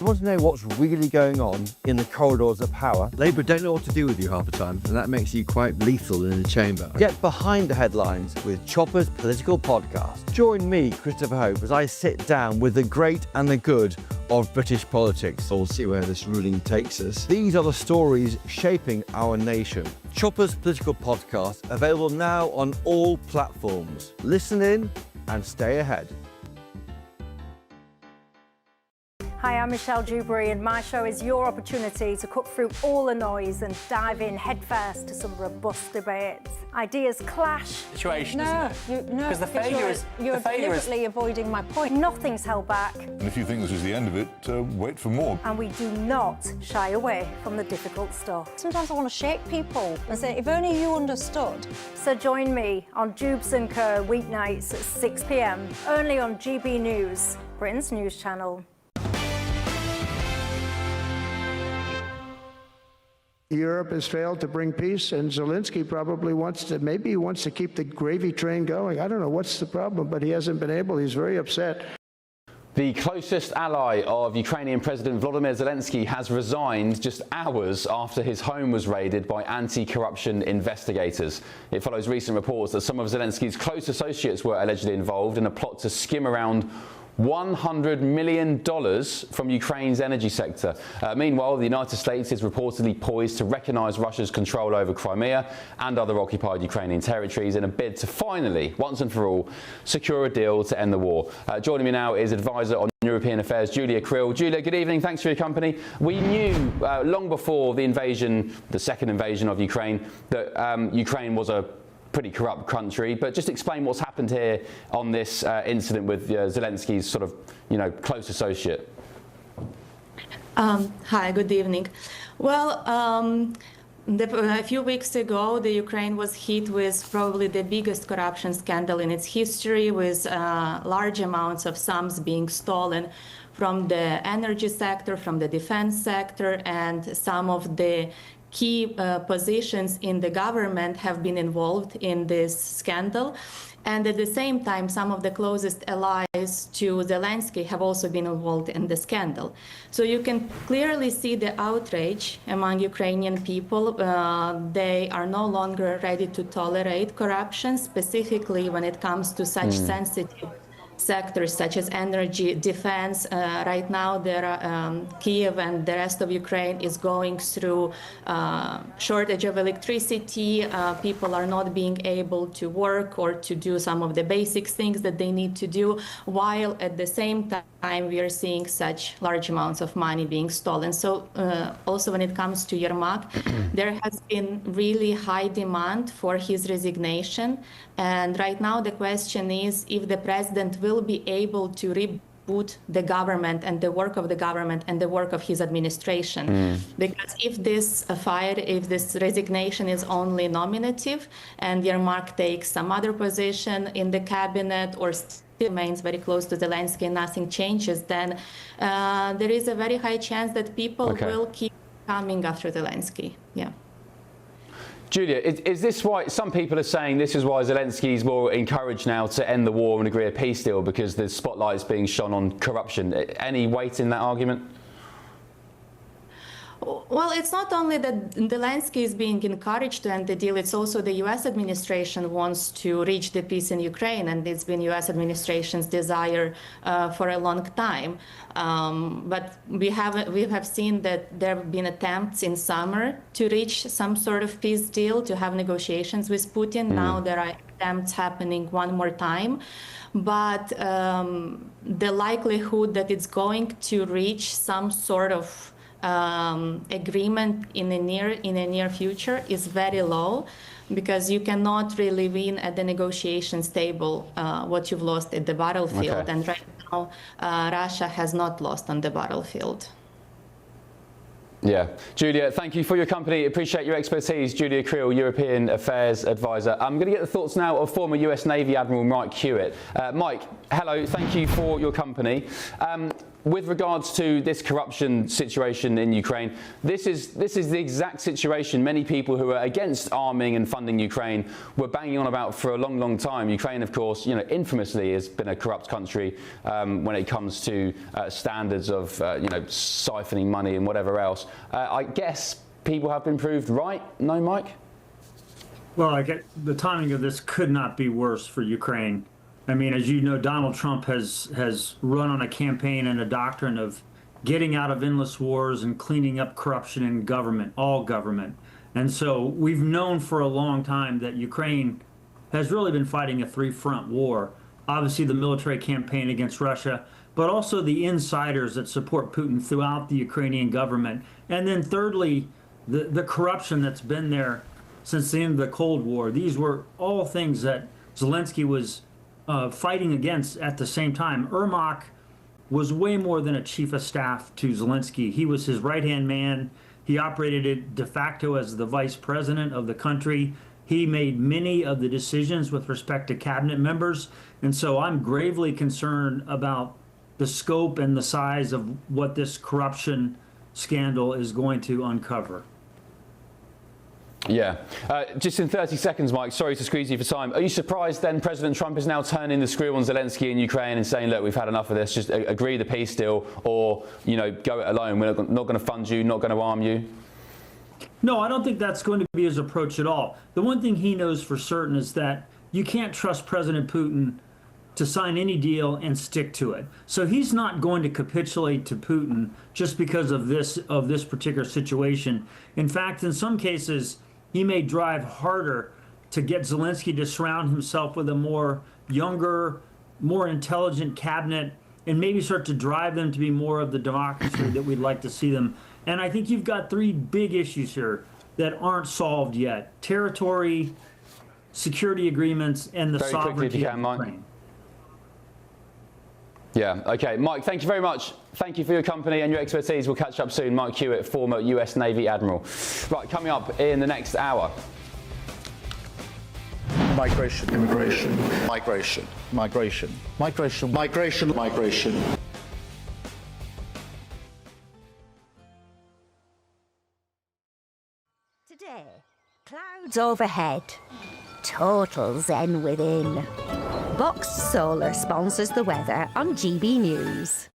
You want to know what's really going on in the corridors of power? Labour don't know what to do with you half the time, and that makes you quite lethal in the chamber. Get behind the headlines with Chopper's Political Podcast. Join me, Christopher Hope, as I sit down with the great and the good of British politics. We'll see where this ruling takes us. These are the stories shaping our nation. Chopper's Political Podcast, available now on all platforms. Listen in and stay ahead. Hi, I'm Michelle Dewberry, and my show is your opportunity to cut through all the noise and dive in headfirst to some robust debates. Ideas clash. Situation, No, isn't it? no, Because the failure is... You're deliberately avoiding my point. Nothing's held back, And if you think this is the end of it, wait for more. and we do not shy away from the difficult stuff. Sometimes I want to shake people and say, if only you understood. So join me on Jubes & Co. weeknights at 6 p.m. only on GB News, Britain's news channel. Europe has failed to bring peace, and Zelensky probably wants to keep the gravy train going. I don't know what's the problem, but he hasn't been able. He's very upset. The closest ally of Ukrainian President Volodymyr Zelensky has resigned just hours after his home was raided by anti-corruption investigators. It follows recent reports that some of Zelensky's close associates were allegedly involved in a plot to skim around $100 million from Ukraine's energy sector. Meanwhile, the United States is reportedly poised to recognise Russia's control over Crimea and other occupied Ukrainian territories in a bid to finally, once and for all, secure a deal to end the war. Joining me now is advisor on European Affairs, Julia Krill. Julia, good evening. Thanks for your company. We knew long before the invasion, the second invasion of Ukraine, that Ukraine was a pretty corrupt country. But just explain what's happened here on this incident with Zelensky's sort of, close associate. Hi, good evening. Well, a few weeks ago, the Ukraine was hit with probably the biggest corruption scandal in its history, with large amounts of sums being stolen from the energy sector, from the defense sector, and some of the key positions in the government have been involved in this scandal. And at the same time, some of the closest allies to Zelensky have also been involved in the scandal. So you can clearly see the outrage among Ukrainian people. They are no longer ready to tolerate corruption, specifically when it comes to such sensitive sectors such as energy, defense. Right now, Kiev and the rest of Ukraine is going through shortage of electricity. People are not being able to work or to do some of the basic things that they need to do, while at the same time we are seeing such large amounts of money being stolen. So also when it comes to Yermak, there has been really high demand for his resignation. And right now the question is if the president will be able to reboot the government and the work of the government and the work of his administration. Because if this resignation is only nominative and Yermak takes some other position in the cabinet or remains very close to Zelensky and nothing changes, then there is a very high chance that people will keep coming after Zelensky. Yeah. Julia, is this why some people are saying this is why Zelensky is more encouraged now to end the war and agree a peace deal, because the spotlight is being shone on corruption? Any weight in that argument? Well, it's not only that Zelensky is being encouraged to end the deal, it's also the U.S. administration wants to reach the peace in Ukraine, and it's been U.S. administration's desire for a long time. But we have seen that there have been attempts in summer to reach some sort of peace deal, to have negotiations with Putin. Now there are attempts happening one more time. But the likelihood that it's going to reach some sort of agreement in the near future is very low, because you cannot really win at the negotiations table what you've lost at the battlefield. And right now, Russia has not lost on the battlefield. Yeah. Julia, thank you for your company. Appreciate your expertise. Julia Creel, European Affairs Advisor. I'm going to get the thoughts now of former US Navy Admiral Mike Hewitt. Mike, hello. Thank you for your company. With regards to this corruption situation in Ukraine, this is the exact situation many people who are against arming and funding Ukraine were banging on about for a long, long time. Ukraine, of course, infamously has been a corrupt country when it comes to standards of, siphoning money and whatever else. I guess people have been proved right. No, Mike? Well, I get the timing of this could not be worse for Ukraine. I mean, as you know, Donald Trump has run on a campaign and a doctrine of getting out of endless wars and cleaning up corruption in government, all government. And so we've known for a long time that Ukraine has really been fighting a three-front war. Obviously, the military campaign against Russia, but also the insiders that support Putin throughout the Ukrainian government. And then thirdly, the corruption that's been there since the end of the Cold War. These were all things that Zelensky was fighting against at the same time. Yermak was way more than a chief of staff to Zelensky. He was his right-hand man. He operated it de facto as the vice president of the country. He made many of the decisions with respect to cabinet members. And so I'm gravely concerned about the scope and the size of what this corruption scandal is going to uncover. Yeah. Just in 30 seconds, Mike, sorry to squeeze you for time. Are you surprised then President Trump is now turning the screw on Zelensky in Ukraine and saying, look, we've had enough of this, just agree the peace deal, or, go it alone, we're not going to fund you, not going to arm you? No, I don't think that's going to be his approach at all. The one thing he knows for certain is that you can't trust President Putin to sign any deal and stick to it. So he's not going to capitulate to Putin just because of this particular situation. In fact, in some cases, he may drive harder to get Zelensky to surround himself with a more younger, more intelligent cabinet, and maybe start to drive them to be more of the democracy that we'd like to see them. And I think you've got three big issues here that aren't solved yet: territory, security agreements and the Very quickly, if sovereignty you of can, Mike. Ukraine. Yeah, okay. Mike, thank you very much. Thank you for your company and your expertise. We'll catch up soon. Mike Hewitt, former US Navy Admiral. Right, coming up in the next hour. Migration, immigration, migration, migration, migration, migration, migration. Today, clouds overhead, total zen within. Box Solar sponsors the weather on GB News.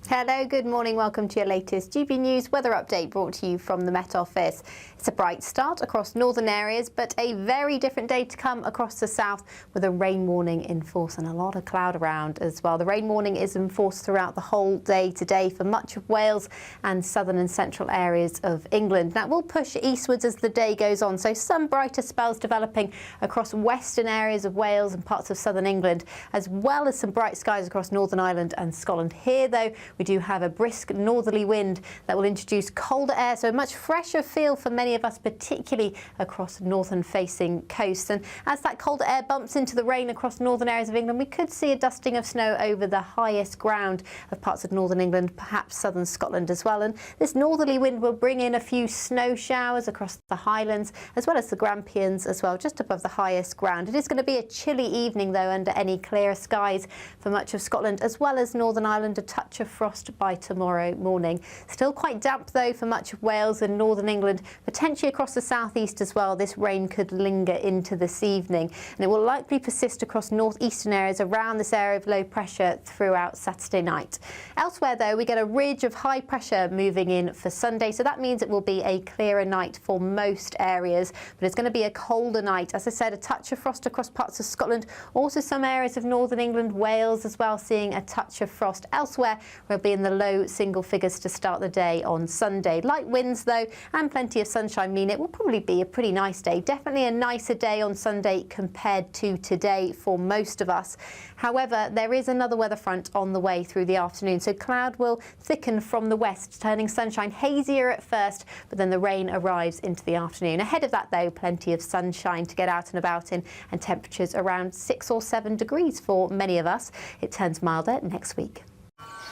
Hello, good morning. Welcome to your latest GB News weather update brought to you from the Met Office. It's a bright start across northern areas, but a very different day to come across the south with a rain warning in force and a lot of cloud around as well. The rain warning is in force throughout the whole day today for much of Wales and southern and central areas of England. That will push eastwards as the day goes on, so some brighter spells developing across western areas of Wales and parts of southern England, as well as some bright skies across Northern Ireland and Scotland. Here, though, we do have a brisk northerly wind that will introduce colder air, so a much fresher feel for many of us, particularly across northern-facing coasts. And as that colder air bumps into the rain across northern areas of England, we could see a dusting of snow over the highest ground of parts of northern England, perhaps southern Scotland as well. And this northerly wind will bring in a few snow showers across the Highlands, as well as the Grampians as well, just above the highest ground. It is going to be a chilly evening, though, under any clearer skies for much of Scotland, as well as Northern Ireland, a touch of frost by tomorrow morning. Still quite damp, though, for much of Wales and northern England, potentially across the southeast as well. This rain could linger into this evening, and it will likely persist across northeastern areas around this area of low pressure throughout Saturday night. Elsewhere, though, we get a ridge of high pressure moving in for Sunday, so that means it will be a clearer night for most areas, but it's going to be a colder night. As I said, a touch of frost across parts of Scotland, also some areas of northern England, Wales as well, seeing a touch of frost. Elsewhere, we'll be in the low single figures to start the day on Sunday. Light winds, though, and plenty of sunshine mean it will probably be a pretty nice day. Definitely a nicer day on Sunday compared to today for most of us. However, there is another weather front on the way through the afternoon, so cloud will thicken from the west, turning sunshine hazier at first, but then the rain arrives into the afternoon. Ahead of that, though, plenty of sunshine to get out and about in, and temperatures around 6 or 7 degrees for many of us. It turns milder next week.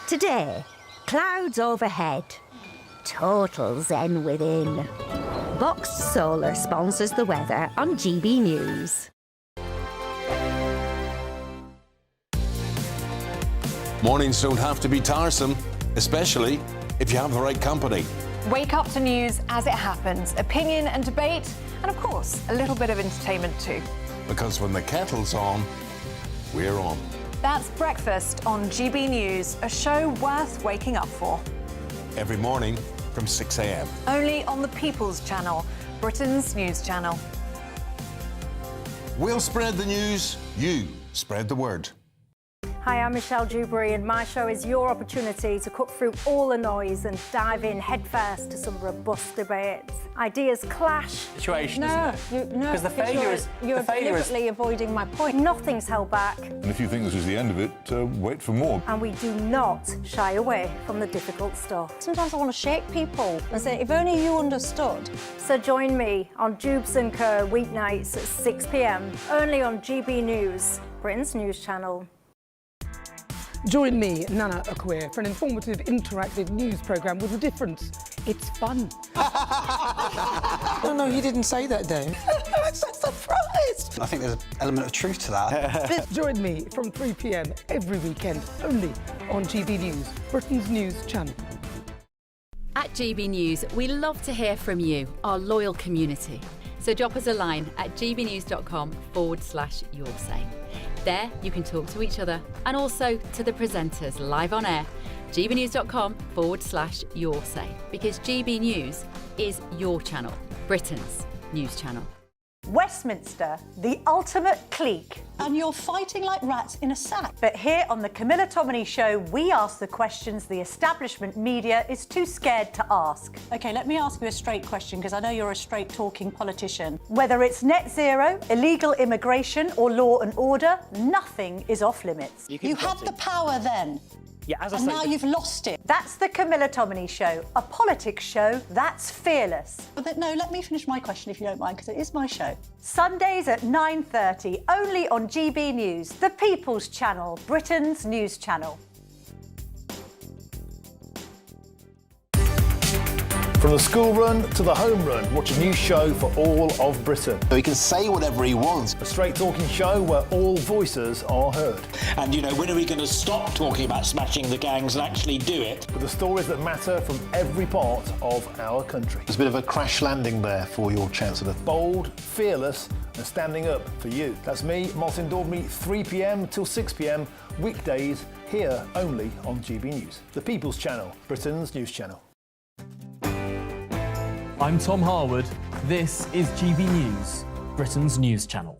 Today, clouds overhead, total zen within. Box Solar sponsors the weather on GB News. Mornings don't have to be tiresome, especially if you have the right company. Wake up to news as it happens, opinion and debate, and of course, a little bit of entertainment too. Because when the kettle's on, we're on. That's Breakfast on GB News, a show worth waking up for. Every morning from 6 a.m. Only on the People's Channel, Britain's news channel. We'll spread the news, you spread the word. Hi, I'm Michelle Dewberry, and my show is your opportunity to cut through all the noise and dive in headfirst to some robust debates. Ideas clash. Situation, isn't it? Because the failure is... You're deliberately avoiding my point. Nothing's held back. And if you think this is the end of it, wait for more. And we do not shy away from the difficult stuff. Sometimes I want to shake people and say, if only you understood. So join me on Jubes & Co. weeknights at 6 p.m, only on GB News, Britain's news channel. Join me, Nana Akwe, for an informative, interactive news programme with a difference. It's fun. No, he didn't say that, Dave. I'm so surprised. I think there's an element of truth to that. Join me from 3 p.m. every weekend, only on GB News, Britain's news channel. At GB News, we love to hear from you, our loyal community. So drop us a line at gbnews.com/yoursay. There you can talk to each other and also to the presenters live on air. gbnews.com/yoursay, because GB News is your channel, Britain's news channel. Westminster, the ultimate clique. And you're fighting like rats in a sack. But here on the Camilla Tominey Show, we ask the questions the establishment media is too scared to ask. OK, let me ask you a straight question, because I know you're a straight-talking politician. Whether it's net zero, illegal immigration or law and order, nothing is off limits. You have the power then. Yeah, as I and say, now you've lost it. That's the Camilla Tominey Show, a politics show that's fearless. But no, let me finish my question if you don't mind, because it is my show. Sundays at 9:30, only on GB News, the People's Channel, Britain's news channel. From the school run to the home run, watch a new show for all of Britain. So he can say whatever he wants. A straight talking show where all voices are heard. And, you know, when are we going to stop talking about smashing the gangs and actually do it? With the stories that matter from every part of our country. There's a bit of a crash landing there for your Chancellor. Bold, fearless and standing up for you. That's me, Martin Daubney, 3 p.m. till 6 p.m, weekdays, here only on GB News. The People's Channel, Britain's news channel. I'm Tom Harwood. This is GB News, Britain's news channel.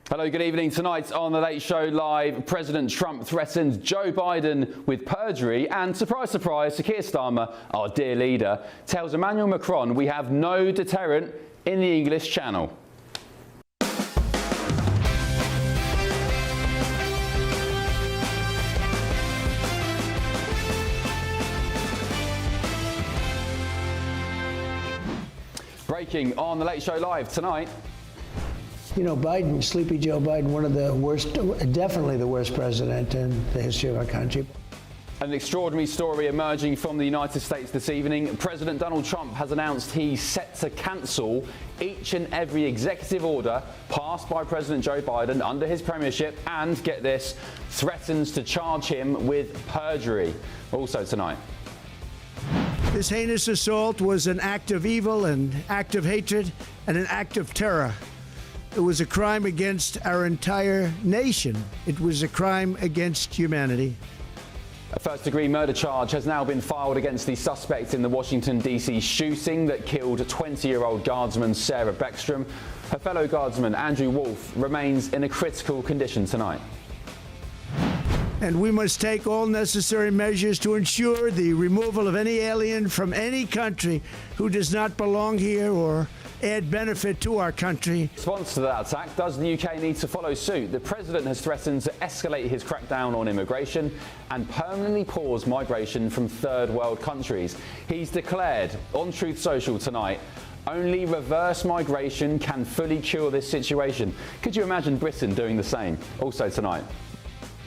Hello, good evening. Tonight on The Late Show Live, President Trump threatens Joe Biden with perjury and, surprise, surprise, Sir Keir Starmer, our dear leader, tells Emmanuel Macron we have no deterrent in the English Channel. Breaking on The Late Show Live tonight. You know, Biden, Sleepy Joe Biden, one of the worst, definitely the worst president in the history of our country. An extraordinary story emerging from the United States this evening. President Donald Trump has announced he's set to cancel each and every executive order passed by President Joe Biden under his premiership and, get this, threatens to charge him with perjury. Also tonight. This heinous assault was an act of evil, an act of hatred, and an act of terror. It was a crime against our entire nation. It was a crime against humanity. A first-degree murder charge has now been filed against the suspect in the Washington, D.C. shooting that killed 20-year-old guardsman Sarah Beckstrom. Her fellow guardsman, Andrew Wolf, remains in a critical condition tonight. And we must take all necessary measures to ensure the removal of any alien from any country who does not belong here or add benefit to our country. In response to that attack, does the UK need to follow suit? The president has threatened to escalate his crackdown on immigration and permanently pause migration from third world countries. He's declared on Truth Social tonight, only reverse migration can fully cure this situation. Could you imagine Britain doing the same? Also tonight.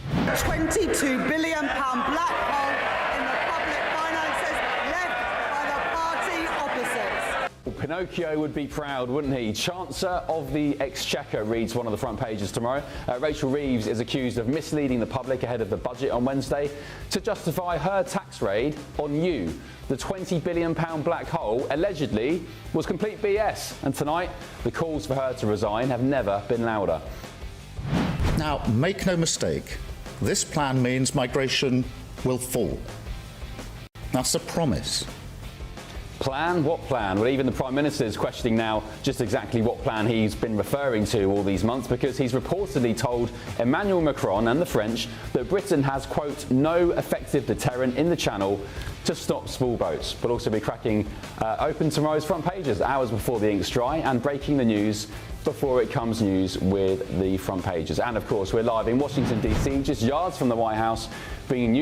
£22 billion black hole in the public finances left by the party opposites. Pinocchio would be proud, wouldn't he? Chancellor of the Exchequer reads one of the front pages tomorrow. Rachel Reeves is accused of misleading the public ahead of the budget on Wednesday to justify her tax raid on you. The £20 billion black hole allegedly was complete BS. And tonight, the calls for her to resign have never been louder. Now, make no mistake, this plan means migration will fall. That's a promise. Plan? What plan? Well, even the Prime Minister is questioning now just exactly what plan he's been referring to all these months, because he's reportedly told Emmanuel Macron and the French that Britain has, quote, no effective deterrent in the Channel to stop small boats. We'll also be cracking open tomorrow's front pages hours before the ink's dry and breaking the news before it comes news with the front pages. And of course, we're live in Washington, D.C., just yards from the White House, bringing news